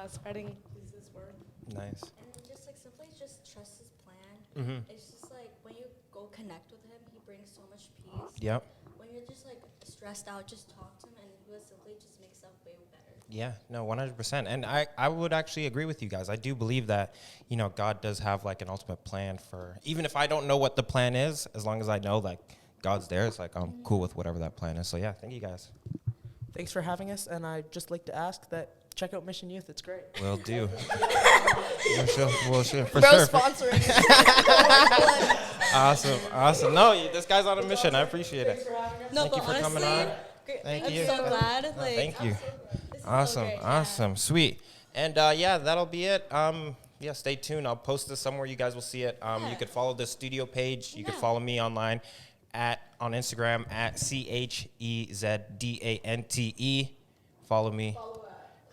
K: spreading His word.
A: Nice.
J: And just like simply just trust his plan. It's just like when you go connect with him, he brings so much peace.
A: Yep.
J: When you're just like stressed out, just talk to him and he will simply just make stuff way better.
A: Yeah, no, 100%. And I would actually agree with you guys. I do believe that, God does have like an ultimate plan for, even if I don't know what the plan is, as long as I know like God's there, it's like I'm cool with whatever that plan is. So yeah, thank you guys.
H: Thanks for having us, and I'd just like to ask that check out Mission Youth. It's great.
A: Will do. We'll sure, for
K: Bro
A: sure.
K: sponsoring.
A: Awesome. No, this guy's on a mission. I appreciate it.
K: No,
A: Thank you
K: but
A: for coming
K: honestly,
A: on.
K: great.
A: Thank
K: I'm
A: you.
K: so glad.
A: No,
K: Like,
A: thank you.
K: this is so
A: Awesome,
K: great,
A: awesome, sweet. And that'll be it. Stay tuned. I'll post this somewhere. You guys will see it. You could follow the studio page. You could follow me online on Instagram at 𝐶HEZDANTE. Follow me.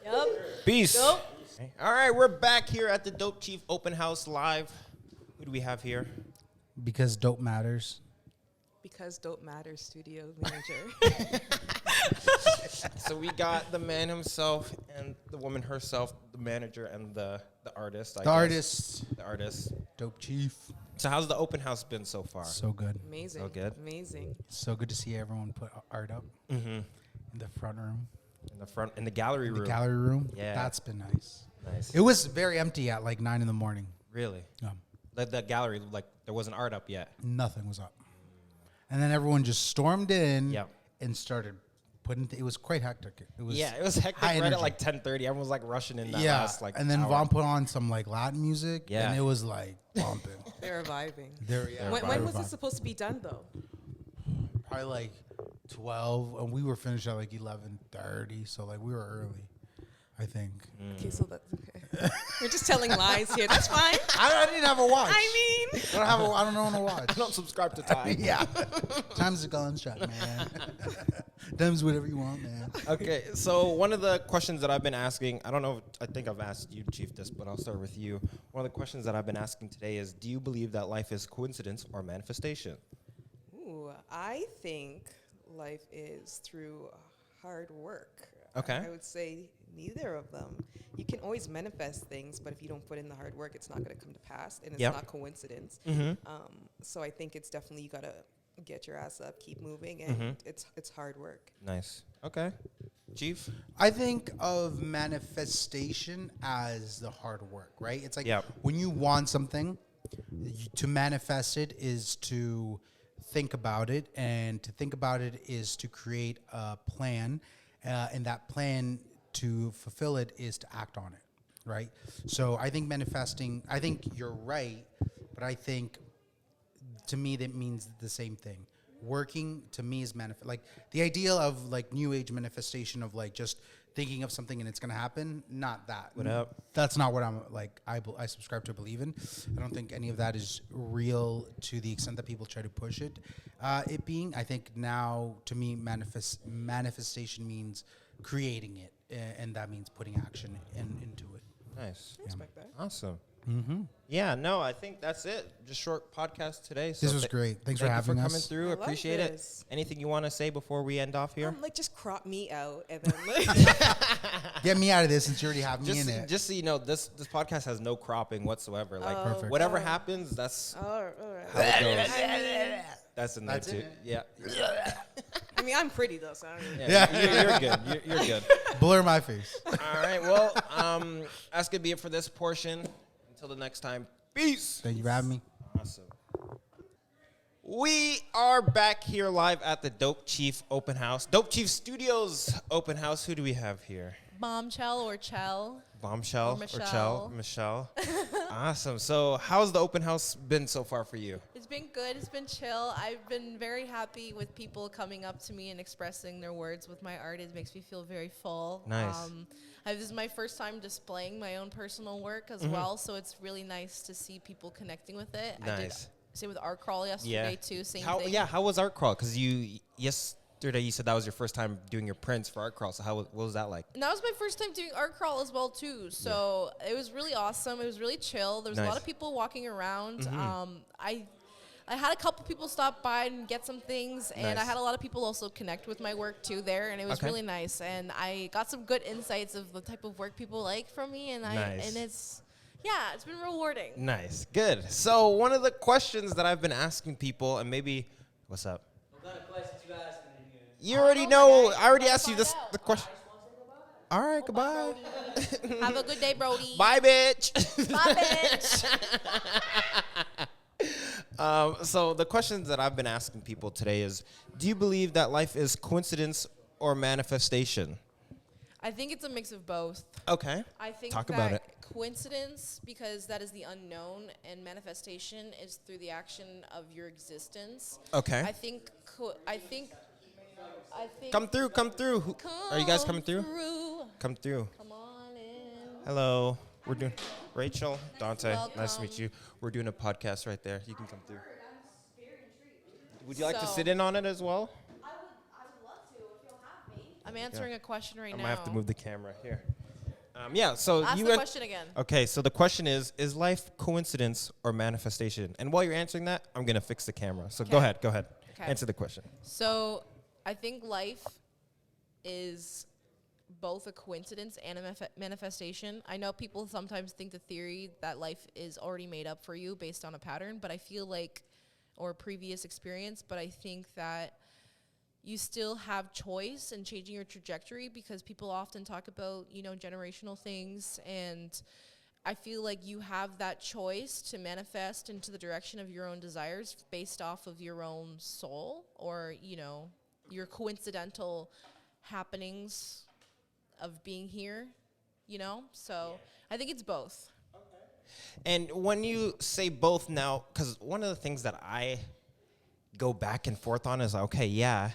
K: Yep.
A: Peace.
K: Dope.
A: All right, we're back here at the Dope Chief Open House Live. Who do we have here?
F: Because dope matters.
L: Because Dope Matters Studio Manager.
A: So we got the man himself and the woman herself, the manager and the artist.
M: The artist.
A: The artist.
M: Dope Chief.
A: So how's the open house been so far?
M: So good.
L: Amazing.
A: So good.
L: Amazing.
M: So good to see everyone put art up in the front room.
A: In the gallery room.
M: The gallery room.
A: Yeah.
M: That's been nice.
A: Nice.
M: It was very empty at like 9 a.m.
A: Really? The gallery, like there wasn't art up yet.
M: Nothing was up. And then everyone just stormed in
A: Yep.
M: and started putting. It was quite hectic. It was
A: It was hectic
M: high
A: right
M: energy.
A: at like 10:30. Everyone was like rushing in that
M: Yeah,
A: last like
M: and then
A: hour.
M: Vaughn put on some like Latin music,
A: Yeah.
M: and it was like bumping.
L: They were vibing.
A: vibing.
L: When was it supposed to be done though?
M: Probably like 12, and we were finished at like 11:30, so like we were early, I think.
L: Okay, so that's okay. We're just telling lies here. That's fine.
M: I didn't have a watch.
L: I mean,
M: I don't know when to watch.
A: I don't subscribe to time.
M: Yeah, time's a gunshot, man. Time's whatever you want, man.
A: Okay, so one of the questions that I've been asking, I don't know, I think I've asked you, Chief, this, but I'll start with you. One of the questions that I've been asking today is, do you believe that life is coincidence or manifestation?
L: ooh, I think life is through hard work.
A: Okay.
L: I would say neither of them. You can always manifest things, but if you don't put in the hard work, it's not going to come to pass, and it's
A: Yep.
L: not coincidence. So I think it's definitely you got to get your ass up, keep moving, and it's hard work.
A: Nice. Okay. Chief?
M: I think of manifestation as the hard work, right? It's like
A: Yep.
M: when you want something, to manifest it is to think about it, and to think about it is to create a plan, and that plan to fulfill it is to act on it, right? So I think manifesting, I think you're right, but I think to me that means the same thing. Working to me is like the ideal of like new age manifestation of like just thinking of something and it's gonna happen. Not that.
A: What up?
M: That's not what I'm like. I subscribe to believe in. I don't think any of that is real to the extent that people try to push it. It being, I think now to me manifestation means creating it, and that means putting action into it.
A: Nice.
L: I respect that.
A: Awesome.
M: Mm-hmm.
A: Yeah, no, I think that's it. Just short podcast today. So
M: This was great. Thanks for having
A: you for
M: us.
A: coming through.
L: I love
A: Appreciate
L: this.
A: it. Anything you want to say before we end off here?
L: Like just crop me out and then like
M: Get me out of this since you already have me in it.
A: Just so you know, this podcast has no cropping whatsoever. Like
M: Perfect.
A: whatever happens, that's
L: all right.
A: how it goes.
L: I mean,
A: That's in there
M: That's
A: too.
M: it.
A: Yeah.
L: I mean, I'm pretty though, so I don't really
A: Yeah, you're good. You're good.
M: Blur my face.
A: All right. Well, that's gonna be it for this portion. Until the next time. Peace.
M: Thank you for having me.
A: Awesome. We are back here live at the Dope Chief Open House. Dope Chief Studios Open House. Who do we have here?
N: Bombshell or Chell.
A: Bombshell
N: Or Michelle.
A: Michelle. Awesome. So how's the open house been so far for you?
N: It's been good. It's been chill. I've been very happy with people coming up to me and expressing their words with my art. It makes me feel very full.
A: Nice.
N: This is my first time displaying my own personal work as well, so it's really nice to see people connecting with it. I did
A: Nice.
N: same with Art Crawl yesterday too. Same thing.
A: How was Art Crawl? Because yesterday you said that was your first time doing your prints for Art Crawl. So what was that like?
N: And that was my first time doing Art Crawl as well too. So it was really awesome. It was really chill. There was a lot
A: Nice.
N: of people walking around. I had a couple people stop by and get some things, and I
A: Nice.
N: had a lot of people also connect with my work too there, and it was
A: Okay.
N: really nice. And I got some good insights of the type of work people like from me, and
A: Nice.
N: it's been rewarding.
A: Nice. Good. So one of the questions that I've been asking people, and maybe, what's up?
D: What kind of questions you asking in here?
A: You already know. I already asked you the question. All right. Goodbye.
N: Have a good day, Brody.
A: Bye, bitch.
N: Bye, bitch.
A: So the questions that I've been asking people today is, do you believe that life is coincidence or manifestation?
N: I think it's a mix of both.
A: Okay.
N: I think
A: Talk
N: that
A: about it.
N: coincidence, because that is the unknown, and manifestation is through the action of your existence.
A: Okay.
N: I think.
A: Come through. Are you guys coming through? Come through.
N: Come on in.
A: Hello. We're doing Rachel, Dante.
N: Welcome.
A: Nice to meet you. We're doing a podcast right there. You can come through. Would you like to
N: So-
A: sit in on it as well?
J: I would love to if you'll have me.
N: I'm answering a question right
A: I
N: now.
A: might have to move the camera here. So
N: Ask
A: you
N: the
A: went-
N: question again.
A: Okay, so the question is life coincidence or manifestation? And while you're answering that, I'm going to fix the camera. So go
N: Okay.
A: ahead.
N: Okay.
A: Answer the question.
N: So I think life is both a coincidence and a manifestation. I know people sometimes think the theory that life is already made up for you based on a pattern, but I feel like, or previous experience, but I think that you still have choice in changing your trajectory, because people often talk about, you know, generational things, and I feel like you have that choice to manifest into the direction of your own desires based off of your own soul, or, you know, your coincidental happenings of being here, you know? So I think it's both.
A: And when you say both now, because one of the things that I go back and forth on is, okay, yeah,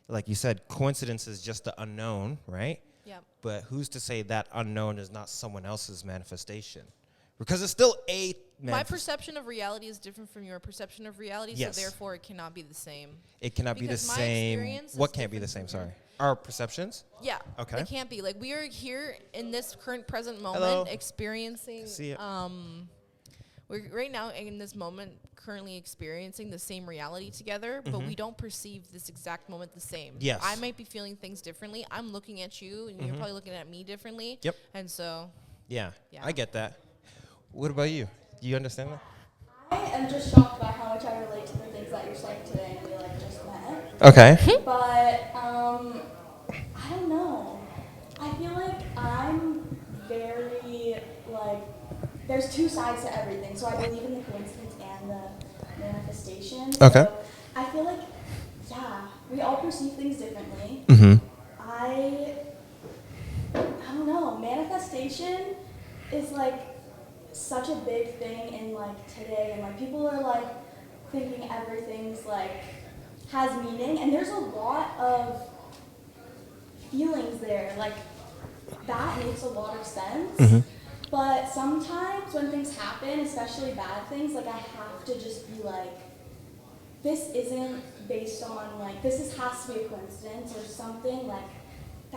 A: like you said, coincidence is just the unknown, right?
N: Yeah.
A: But who's to say that unknown is not someone else's manifestation? Because it's still a
N: My perception of reality is different from your perception of reality,
A: Yes.
N: so therefore it cannot be the same.
A: It cannot be the
N: Because my
A: same.
N: experience
A: What
N: is
A: can't be the
N: different
A: same?
N: from
A: Sorry. Our perceptions?
N: Yeah.
A: Okay.
N: It can't be. Like, we are here in this current present moment
A: Hello.
N: experiencing
A: See it.
N: we're right now in this moment currently experiencing the same reality together, but we don't perceive this exact moment the same.
A: Yes.
N: I might be feeling things differently. I'm looking at you and you're probably looking at me differently.
A: Yep.
N: And so
A: Yeah.
N: Yeah.
A: I get that. What about you? Do you understand that?
I: I am just shocked by how much I relate to the things that you're saying today, and we like just met.
A: Okay.
I: But I don't know. I feel like I'm very like there's two sides to everything. So I believe in the coincidence and the manifestation.
A: Okay.
I: So I feel like we all perceive things differently.
A: Mm-hmm.
I: I don't know. Manifestation is like such a big thing in like today, and like people are like thinking everything's like has meaning, and there's a lot of feelings there. Like that makes a lot of sense. But sometimes when things happen, especially bad things, like I have to just be like, this isn't based on like has to be a coincidence or something like.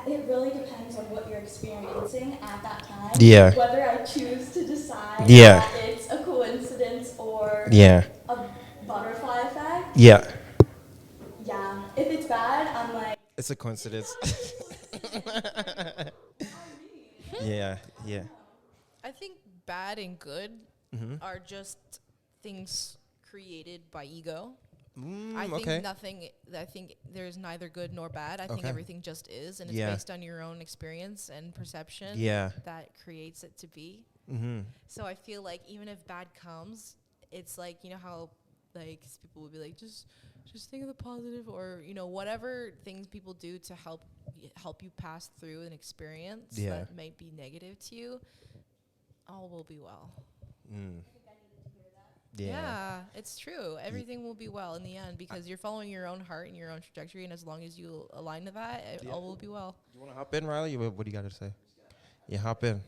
I: It really depends on what you're experiencing at that time.
A: Yeah.
I: Whether I choose to decide
A: Yeah.
I: that it's a coincidence or
A: Yeah.
I: a butterfly effect.
A: Yeah.
I: Yeah. If it's bad, I'm like.
A: It's a coincidence. Yeah. Yeah.
N: I think bad and good
A: Mm-hmm.
N: are just things created by ego.
A: Mm,
N: I think
A: okay.
N: I think there's neither good nor bad. I think
A: Okay.
N: everything just is, and it's
A: Yeah.
N: based on your own experience and perception
A: Yeah.
N: that creates it to be.
A: Mm-hmm.
N: So I feel like even if bad comes, it's like, you know how like people would be like, just think of the positive, or, you know, whatever things people do to help you pass through an experience that might be negative to you, all will be well.
A: Mm.
N: Yeah, it's true. Everything will be well in the end, because you're following your own heart and your own trajectory, and as long as you align to that, all will be well.
A: You want to hop in, Riley? What do you got to say? Yeah, hop in.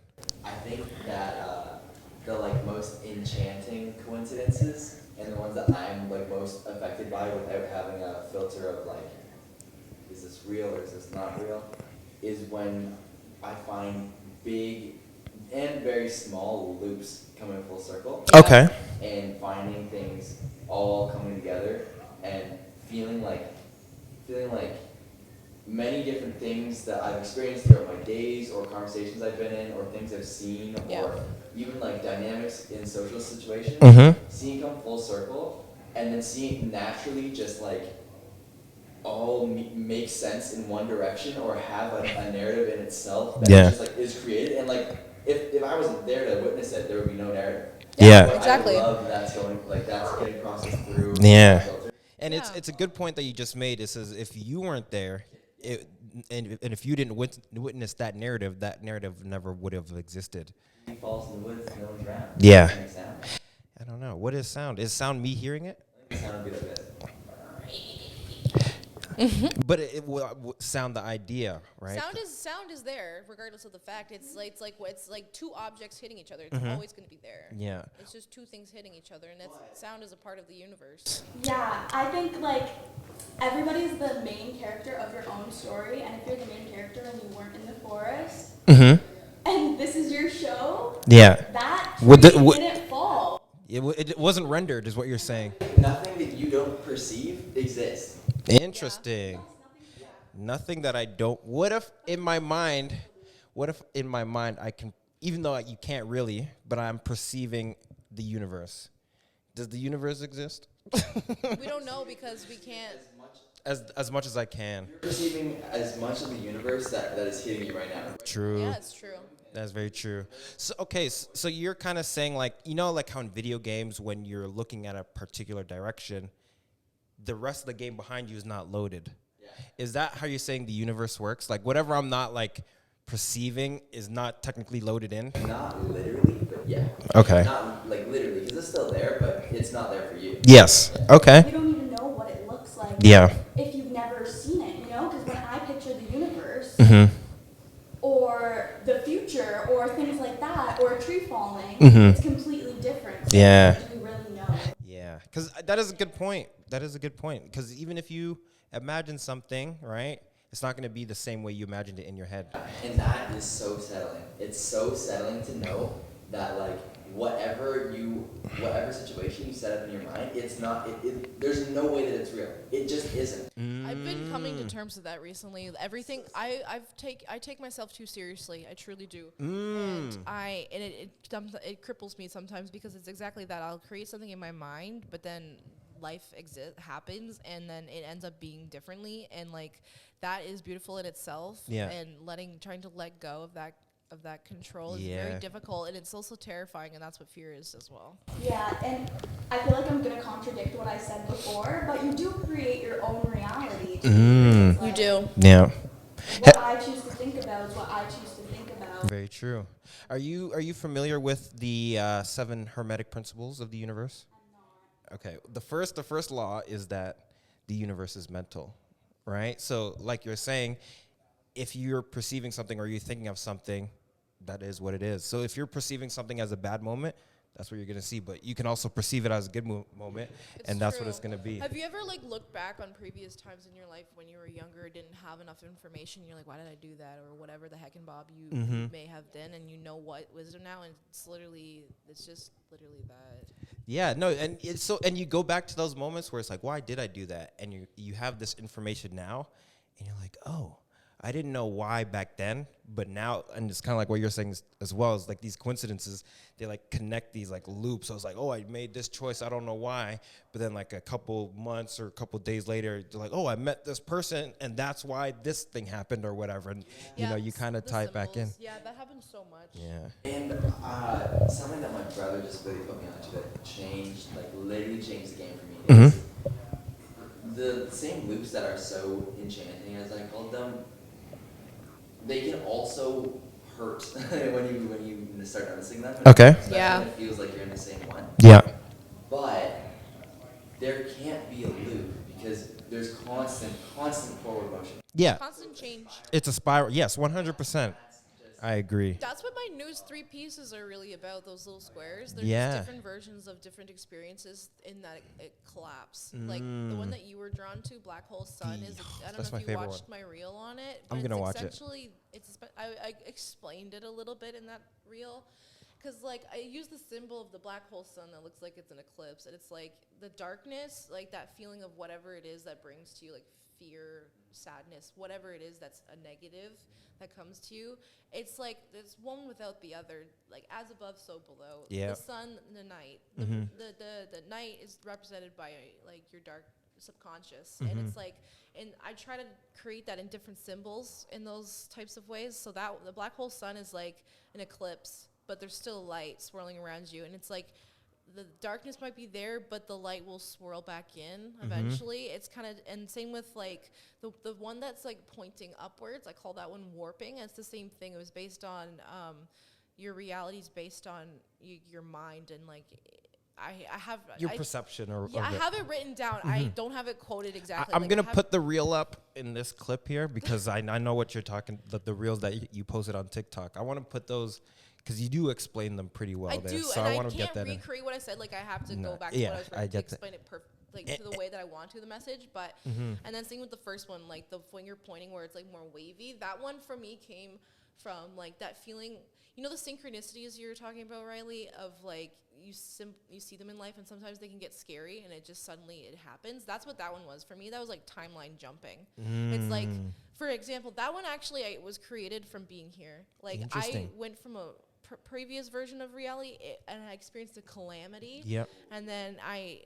C: I think that the like most enchanting coincidences and the ones that I'm like most affected by without having a filter of like, is this real or is this not real, is when I find big and very small loops coming full circle.
A: Okay.
C: And finding things all coming together and feeling like many different things that I've experienced throughout my days, or conversations I've been in, or things I've seen, or even like dynamics in social situations, seeing come full circle, and then seeing naturally just like all make sense in one direction, or have a narrative in itself that just like is created, and like if I wasn't there to witness it, there would be no narrative.
A: Yeah.
C: But
N: Exactly.
C: I love that's getting processed through.
A: Yeah.
C: that filter.
A: And it's a good point that you just made. It says if you weren't there, and if you didn't witness that narrative never would have existed.
C: He falls in the woods, no one's around.
A: Yeah.
C: Doesn't make sound.
A: I don't know. What is sound? Is sound me hearing it?
C: It sounded good a bit.
A: But it will sound the idea, right?
N: Sound is there regardless of the fact. It's like two objects hitting each other. It's always going to be there.
A: Yeah.
N: It's just two things hitting each other, and sound is a part of the universe.
I: Yeah, I think like everybody's the main character of your own story, and if you're the main character and you weren't in the forest, and this is your show, that tree didn't fall.
A: It wasn't rendered, is what you're saying.
C: Nothing that you don't perceive exists.
A: Interesting. Nothing that I don't. What if in my mind I can, even though you can't really, but I'm perceiving the universe. Does the universe exist?
N: We don't know because we can't.
A: As much as I can.
C: You're perceiving as much of the universe that is hitting you right now.
A: True.
N: Yeah, it's true.
A: That's very true. So okay, so you're kind of saying like, you know, like how in video games when you're looking at a particular direction, the rest of the game behind you is not loaded. Yeah. Is that how you're saying the universe works? Like whatever I'm not like perceiving is not technically loaded in?
C: Not literally, but yeah.
A: Okay.
C: Not like literally, because it's still there, but it's not there for you.
A: Yes. Okay.
I: You don't even know what it looks like.
A: Yeah.
I: If you've never seen it, you know, because when I picture the universe or the future or things like that or a tree falling, it's completely different. So
A: Yeah.
I: do we really know?
A: Yeah, because that is a good point. That is a good point. Because even if you imagine something, right, it's not going to be the same way you imagined it in your head.
C: And that is so settling. It's so settling to know that like whatever situation you set up in your mind, it's not. There's no way that it's real. It just isn't.
N: I've been coming to terms with that recently. Everything I take myself too seriously. I truly do. And it cripples me sometimes because it's exactly that. I'll create something in my mind, but then life happens, and then it ends up being differently, and like that is beautiful in itself.
A: Yeah.
N: And trying to let go of that control is very difficult, and it's also terrifying, and that's what fear is as well.
I: Yeah, and I feel like I'm going to contradict what I said before, but you do create your own reality.
N: You do.
A: Yeah.
I: What I choose to think about is what I choose to think about.
A: Very true. Are you familiar with the 7 hermetic principles of the universe?
I: I'm not.
A: Okay. The first law is that the universe is mental, right? So like you're saying, if you're perceiving something or you're thinking of something, that is what it is. So if you're perceiving something as a bad moment, that's what you're going to see. But you can also perceive it as a good moment, and that's what it's going to be.
N: Have you ever like looked back on previous times in your life when you were younger, didn't have enough information, you're like, why did I do that, or whatever the heck and bob you may have done, and you know what wisdom now, and it's just literally that.
A: Yeah, no, and it's so, and you go back to those moments where it's like, why did I do that? And you have this information now, and you're like, oh, I didn't know why back then, but now, and it's kind of like what you're saying as well, is like these coincidences, they like connect these like loops. So it's like, oh, I made this choice, I don't know why, but then like a couple months or a couple days later, they're like, oh, I met this person, and that's why this thing happened or whatever, and you know, you kind of tie it back in.
N: Yeah, that happens so much.
A: Yeah.
C: And something that my brother just really put me onto that literally changed the game for me is the same loops that are so enchanting, as I called them. They can also hurt when you start noticing them.
A: Okay.
N: Yeah.
C: It feels like you're in the same one.
A: Yeah.
C: But there can't be a loop because there's constant forward motion.
A: Yeah.
N: Constant change.
A: It's a spiral. Yes, 100%. I agree.
N: That's what my news 3 pieces are really about, those little squares. They're
A: Yeah.
N: just different versions of different experiences in that it collapse. Like the one that you were drawn to, Black Hole Sun, is I don't
A: That's
N: know
A: my
N: if you
A: favorite
N: watched
A: one.
N: my reel on it.
A: I'm
N: but
A: gonna watch it.
N: essentially, I explained it a little bit in that reel. Because, like, I use the symbol of the black hole sun that looks like it's an eclipse. And it's, like, the darkness, like, that feeling of whatever it is that brings to you, like, fear, sadness, whatever it is that's a negative that comes to you. It's, like, there's one without the other. Like, as above, so below.
A: Yeah.
N: The sun and the night. The night is represented by, like, your dark subconscious. And it's, like, and I try to create that in different symbols in those types of ways. So that the black hole sun is, like, an eclipse, but there's still light swirling around you, and it's like the darkness might be there, but the light will swirl back in eventually. It's kind of, and same with like the one that's like pointing upwards. I call that one warping. And it's the same thing. It was based on your reality's based on your mind, and like I have
A: your perception or
N: I have it written down. I don't have it quoted exactly.
A: I'm gonna put the reel up in this clip here because I know what you're talking. The reels that you posted on TikTok. I want to put those. Because you do explain them pretty well.
N: I
A: there,
N: do,
A: so
N: and
A: I want to get that
N: can't recreate what I said. Like I have to go back
A: yeah,
N: to what I was writing to explain it like to the way that I want to the message. But and then same with the first one, like the when you're pointing where it's like more wavy. That one for me came from like that feeling. You know the synchronicities you were talking about, Riley, of like you see them in life, and sometimes they can get scary, and it just suddenly it happens. That's what that one was for me. That was like timeline jumping. It's like, for example, that one actually I was created from being here. Like I went from a previous version of reality, and I experienced a calamity.
A: Yep.
N: And then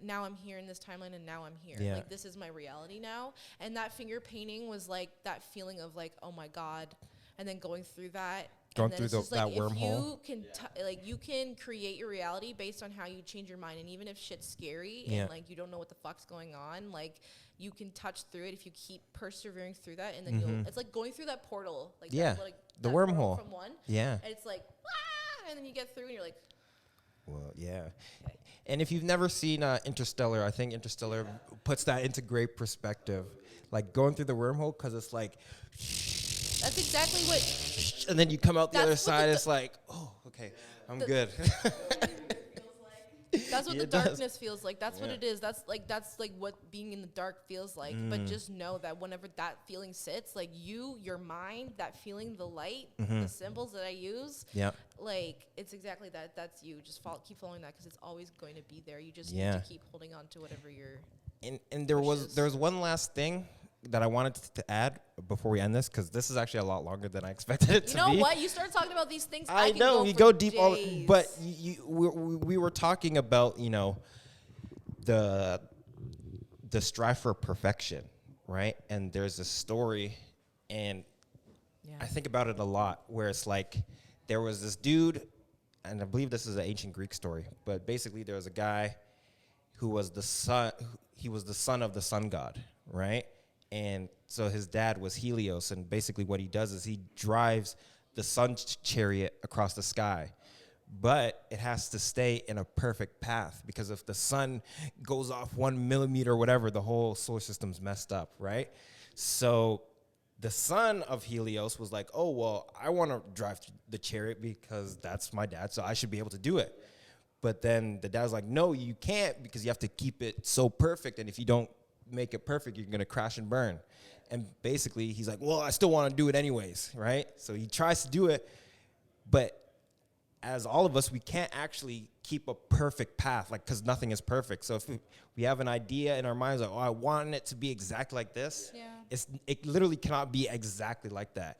N: now I'm here in this timeline, and now I'm here.
A: Yeah.
N: Like this is my reality now. And that finger painting was like that feeling of like, oh my God, and then going through that.
A: Going
N: and then
A: through
N: it's just
A: that
N: like,
A: wormhole.
N: if you can you can create your reality based on how you change your mind, and even if shit's scary
A: Yeah.
N: and like you don't know what the fuck's going on, like you can touch through it if you keep persevering through that, and then you'll. It's like going through that portal, like
A: Yeah, the
N: that
A: wormhole
N: from one.
A: Yeah.
N: And it's like, and then you get through, and you're like,
A: well, yeah. And if you've never seen Interstellar, I think Interstellar puts that into great perspective, like going through the wormhole, because it's like.
N: That's exactly what.
A: And then you come out the
N: That's
A: other
N: what
A: side. It's like, oh, okay, I'm good.
N: That's what
A: Yeah,
N: the
A: it does.
N: darkness feels like. That's what
A: Yeah.
N: it is. That's like what being in the dark feels like. But just know that whenever that feeling sits, like your mind, that feeling, the light, the symbols that I use,
A: Yeah.
N: like it's exactly that. That's you. Just keep following that, because it's always going to be there. You just
A: Yeah.
N: need to keep holding on to whatever you're.
A: And there was one last thing that I wanted to add before we end this, because this is actually a lot longer than I expected it to be.
N: You know what? You start talking about these things.
A: I
N: can
A: know
N: go
A: we
N: for
A: go deep,
N: days.
A: but we were talking about the strive for perfection, right? And there's a story, and I think about it a lot, where it's like there was this dude, and I believe this is an ancient Greek story, but basically there was a guy who was the son. He was the son of the sun god, right? And so his dad was Helios, and basically what he does is he drives the sun chariot across the sky. But it has to stay in a perfect path, because if the sun goes off 1 millimeter or whatever, the whole solar system's messed up, right? So the son of Helios was like, oh, well, I want to drive the chariot because that's my dad, so I should be able to do it. But then the dad was like, no, you can't, because you have to keep it so perfect, and if you don't make it perfect, you're going to crash and burn. And basically, he's like, well, I still want to do it anyways, right? So he tries to do it, but as all of us, we can't actually keep a perfect path, like, because nothing is perfect. So if we have an idea in our minds, like, oh, I want it to be exactly like this, it literally cannot be exactly like that.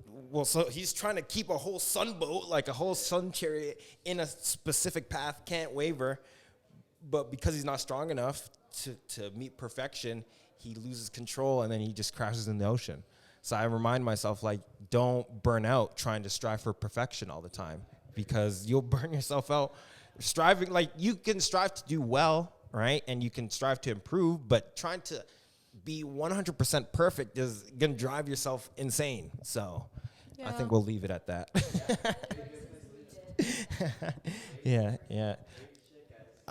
A: Well, so he's trying to keep a whole sun boat, like a whole sun chariot, in a specific path, can't waver. But because he's not strong enough to meet perfection, he loses control, and then he just crashes in the ocean. So I remind myself, like, don't burn out trying to strive for perfection all the time, because you'll burn yourself out striving. Like, you can strive to do well, right? And you can strive to improve, but trying to be 100% perfect is going to drive yourself insane. So I think we'll leave it at that. Yeah.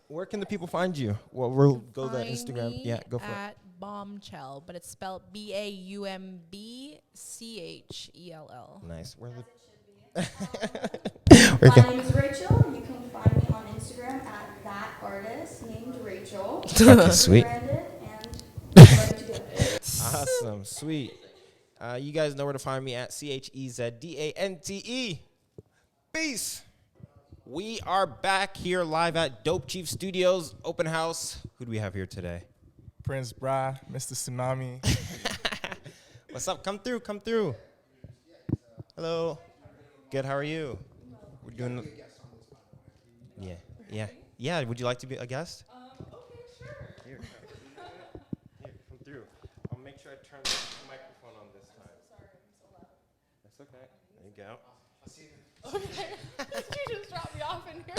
A: Where can the people find you? Well, we'll go to Instagram. Yeah, go for it.
N: At Bombchell, but it's spelled BAUMBCHELL.
A: Nice. Where
I: My name is Rachel. You can find me on Instagram at that artist named Rachel.
A: Okay, sweet.
I: Branded and ready to go.
A: Awesome, sweet. You guys know where to find me at CHEZDANTE. Peace. We are back here live at 𝓟There Studios open house. Who do we have here today?
O: Prince Bra, Mr. Tsunami.
A: What's up? Come through. Hello. Good. How are you? We're doing. Yeah. Would you like to be a guest?
K: Okay, sure.
A: Here, come through. I'll make sure I turn the microphone on this time.
K: Sorry, I'm so loud.
A: That's okay. There you go.
K: Okay. You just dropped me off in here.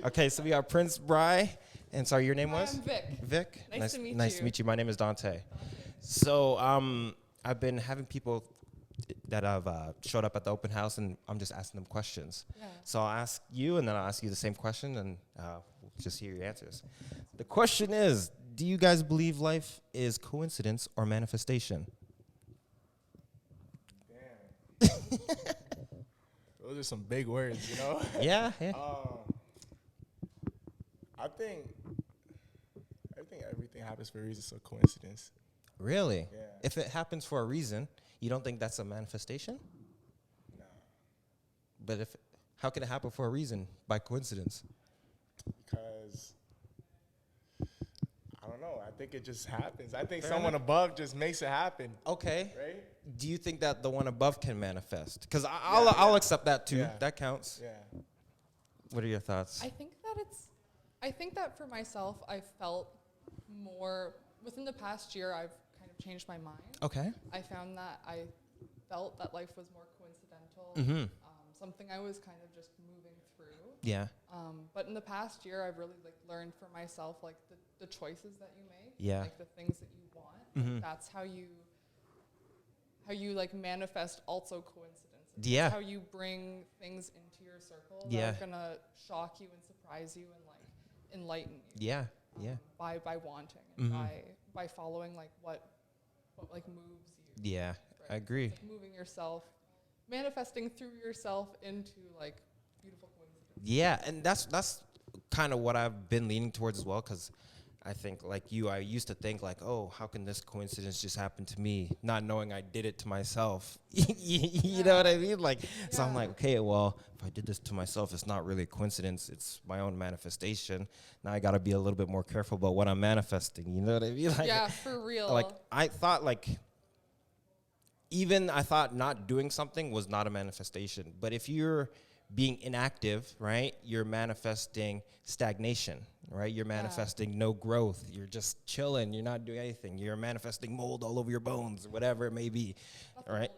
A: Okay, so we got Prince Bry, and sorry, your name was?
K: I'm Vic.
A: Vic?
K: Nice to meet you.
A: Nice to meet you. My name is Dante. So I've been having people that have showed up at the open house, and I'm just asking them questions.
K: Yeah.
A: So I'll ask you, and then I'll ask you the same question, and we'll just hear your answers. The question is, do you guys believe life is coincidence or manifestation?
O: Those are some big words, you know?
A: Yeah.
O: I think everything happens for a reason, so coincidence.
A: Really?
O: Yeah.
A: If it happens for a reason, you don't think that's a manifestation?
O: No.
A: But how can it happen for a reason by coincidence?
O: Because I don't know. I think it just happens. I think
A: Fair
O: someone
A: enough.
O: above just makes it happen.
A: Okay.
O: Right?
A: Do you think that the one above can manifest? Because I'll accept that too.
O: Yeah.
A: That counts.
O: Yeah.
A: What are your thoughts?
K: I think that for myself, I felt more within the past year. I've kind of changed my mind.
A: Okay.
K: I found that I felt that life was more coincidental.
A: Mm-hmm.
K: Something I was kind of just moving through.
A: Yeah.
K: But in the past year, I've really like learned for myself like the choices that you make.
A: Yeah.
K: Like the things that you want.
A: Mm-hmm.
K: That's how you like manifest also coincidences.
A: Yeah.
K: It's how you bring things into your circle
A: Yeah.
K: that are gonna shock you and surprise you and like enlighten you.
A: Yeah. Yeah.
K: By wanting and
A: Mhm.
K: by following like what like moves you.
A: Yeah. I agree.
K: Like moving yourself, manifesting through yourself into like beautiful coincidences.
A: Yeah, and that's kind of what I've been leaning towards as well, because I think like you, I used to think like, oh, how can this coincidence just happen to me, not knowing I did it to myself. You know what I mean? Like, so I'm like, okay, well, if I did this to myself, it's not really a coincidence. It's my own manifestation. Now I got to be a little bit more careful about what I'm manifesting. You know what I mean? Like,
K: Yeah, for real.
A: Like I thought I thought not doing something was not a manifestation. But if you're being inactive, right, you're manifesting stagnation, right? You're manifesting no growth. You're just chilling. You're not doing anything. You're manifesting mold all over your bones, or whatever it may be, all right?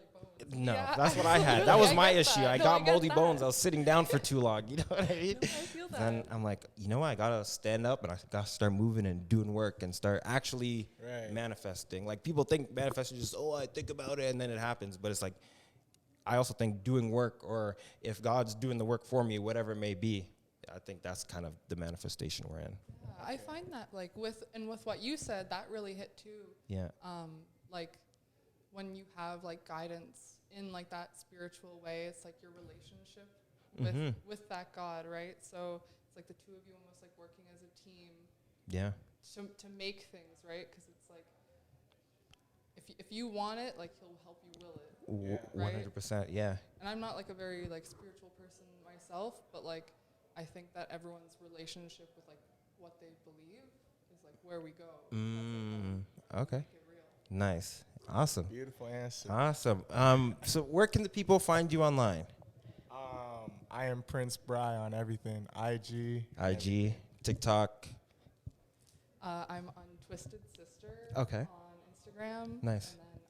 A: No, that's what I had. That was my issue. I got moldy bones. I was sitting down for too long. You know what I mean?
K: I feel that.
A: Then I'm like, you know what? I gotta stand up and I gotta start moving and doing work and start actually manifesting. Like people think manifesting is just, oh, I think about it and then it happens. But it's like, I also think doing work, or if God's doing the work for me, whatever it may be, I think that's kind of the manifestation we're in.
K: Yeah, I find that like with what you said, that really hit too.
A: Yeah.
K: Like when you have like guidance in like that spiritual way, it's like your relationship with that God, right? So it's like the two of you almost like working as a team.
A: Yeah.
K: To make things, right? Because it's like if you want it, like He'll help you will it.
A: 100%. Yeah.
K: And I'm not like a very like spiritual person myself, but like I think that everyone's relationship with like what they believe is like where we go.
A: Okay. Nice. Awesome.
O: Beautiful answer.
A: Awesome. So where can the people find you online?
O: I am @𝓟There on everything.
A: IG, TikTok.
K: I'm on Twisted Sister.
A: Okay.
K: On Instagram.
A: Nice.
K: And then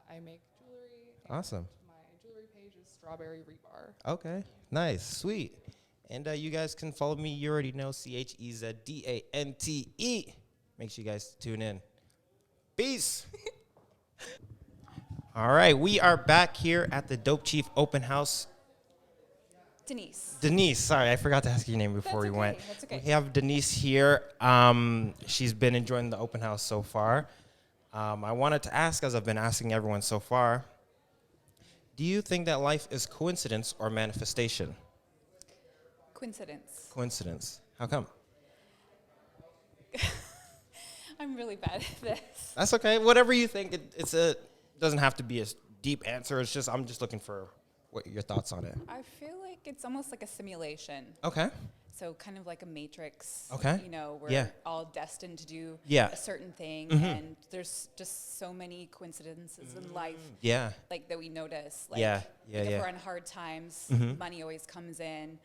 K: I make jewelry.
A: Awesome.
K: My jewelry page is Strawberry Rebar.
A: Okay. Nice. Sweet. And you guys can follow me. You already know, 𝐶HEZDANTE. Make sure you guys tune in. Peace. All right. We are back here at the Dope Chief Open House. Denise, sorry, I forgot to ask your name before we went.
P: That's okay.
A: We have Denise here. She's been enjoying the open house so far. I wanted to ask, as I've been asking everyone so far, do you think that life is coincidence or manifestation?
P: Coincidence.
A: Coincidence. How come?
P: I'm really bad at this.
A: That's okay. Whatever you think. It doesn't have to be a deep answer. It's just, I'm just looking for what your thoughts on it.
P: I feel like it's almost like a simulation.
A: Okay.
P: So kind of like a matrix.
A: Okay.
P: You know, we're all destined to do a certain thing, and there's just so many coincidences in life.
A: Yeah.
P: Like that we notice. Like, if we're in hard times, money always comes in,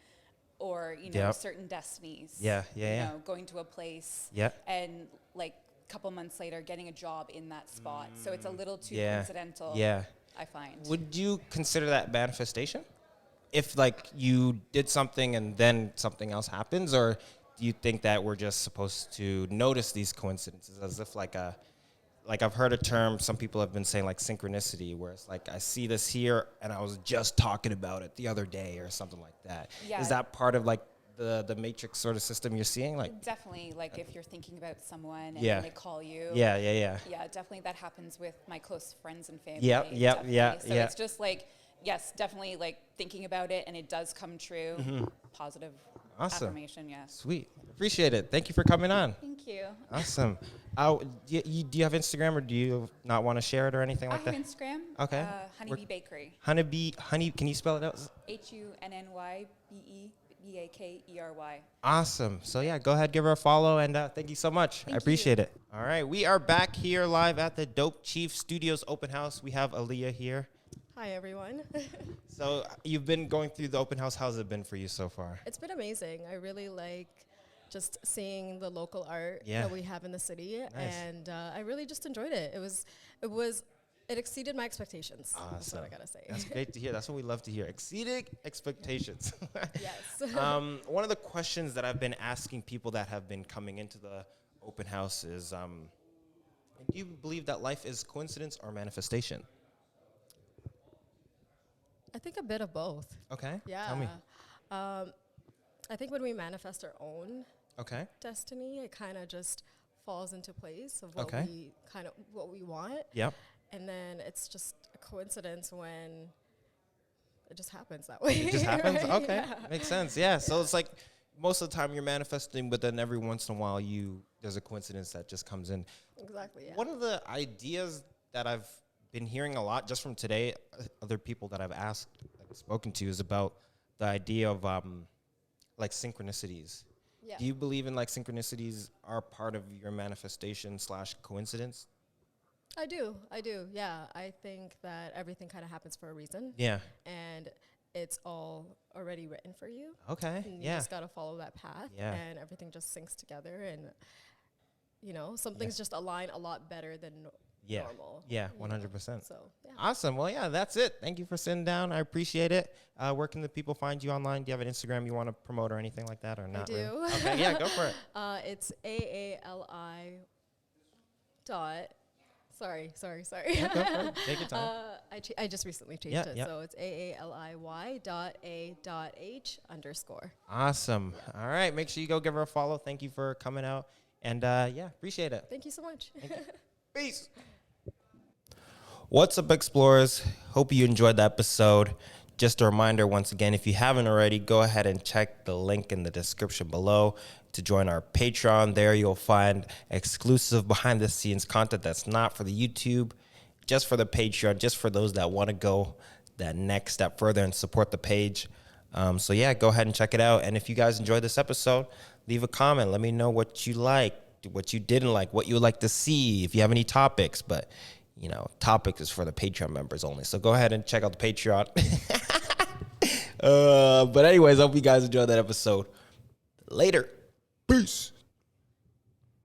P: or you know, certain destinies. You know, going to a place. And like a couple months later, getting a job in that spot. So it's a little too coincidental. I find.
A: Would you consider that manifestation? If like you did something and then something else happens, or do you think that we're just supposed to notice these coincidences as if like I've heard a term, some people have been saying like synchronicity, where it's like I see this here and I was just talking about it the other day or something like that.
P: Yeah.
A: Is that part of like the matrix sort of system you're seeing? Like
P: definitely, like if you're thinking about someone and
A: then
P: they call you.
A: Yeah,
P: definitely that happens with my close friends and family. So it's just like, yes, definitely like thinking about it and it does come true. Positive affirmation,
A: Sweet. Appreciate it. Thank you for coming on.
P: Thank Thank you.
A: Awesome. Do you have Instagram, or do you not want to share it or anything like that?
P: I have Instagram.
A: Okay.
P: Honeybee Bakery.
A: Honey, can you spell it out?
P: HUNNYBEAKERY.
A: Awesome. So yeah, go ahead, give her a follow, and thank you so much. I appreciate it. All right, we are back here live at the 𝓟There Studios open house. We have Aaliyah here.
Q: Hi, everyone.
A: So you've been going through the open house. How's it been for you so far?
Q: It's been amazing. I really like just seeing the local art that we have in the city, and I really just enjoyed it. It exceeded my expectations.
A: Awesome.
Q: That's what I gotta say.
A: That's great to hear. That's what we love to hear. Exceeded expectations.
Q: Yes.
A: One of the questions that I've been asking people that have been coming into the open house is, do you believe that life is coincidence or manifestation?
Q: I think a bit of both.
A: Okay.
Q: Yeah.
A: Tell me.
Q: I think when we manifest our own destiny, it kind of just falls into place of what we want.
A: Yep.
Q: And then it's just a coincidence when it just happens that way.
A: It just happens?
Q: Right?
A: Okay.
Q: Yeah.
A: Makes sense. Yeah. So it's like most of the time you're manifesting, but then every once in a while there's a coincidence that just comes in.
Q: Exactly. Yeah.
A: One of the ideas that I've been hearing a lot just from today, other people that I've asked, that I've spoken to, is about the idea of like synchronicities.
Q: Yeah.
A: Do you believe in like synchronicities are part of your manifestation / coincidence?
Q: I do. Yeah. I think that everything kind of happens for a reason.
A: Yeah.
Q: And it's all already written for you.
A: Okay.
Q: And you just got to follow that path.
A: Yeah.
Q: And everything just syncs together. And, some things just align a lot better than normal.
A: Yeah, 100%.
Q: So, yeah.
A: Awesome. Well, yeah, that's it. Thank you for sitting down. I appreciate it. Where can the people find you online? Do you have an Instagram you want to promote or anything like that, or not?
Q: I do.
A: Really? Okay, yeah, go for it.
Q: It's AALI dot. Sorry.
A: Yeah, go for it. Take your time.
Q: I just recently changed it, so it's AALIY.A.H_.
A: Awesome. All right, make sure you go give her a follow. Thank you for coming out, and appreciate it.
Q: Thank you so much.
A: Peace. What's up, explorers? Hope you enjoyed the episode. Just a reminder, once again, if you haven't already, go ahead and check the link in the description below to join our Patreon. There you'll find exclusive behind-the-scenes content that's not for the YouTube, just for the Patreon, just for those that want to go that next step further and support the page. So yeah, go ahead and check it out. And if you guys enjoyed this episode, leave a comment. Let me know what you liked, what you didn't like, what you would like to see, if you have any topics. But, topics is for the Patreon members only. So go ahead and check out the Patreon. But anyways, I hope you guys enjoyed that episode. Later. Peace.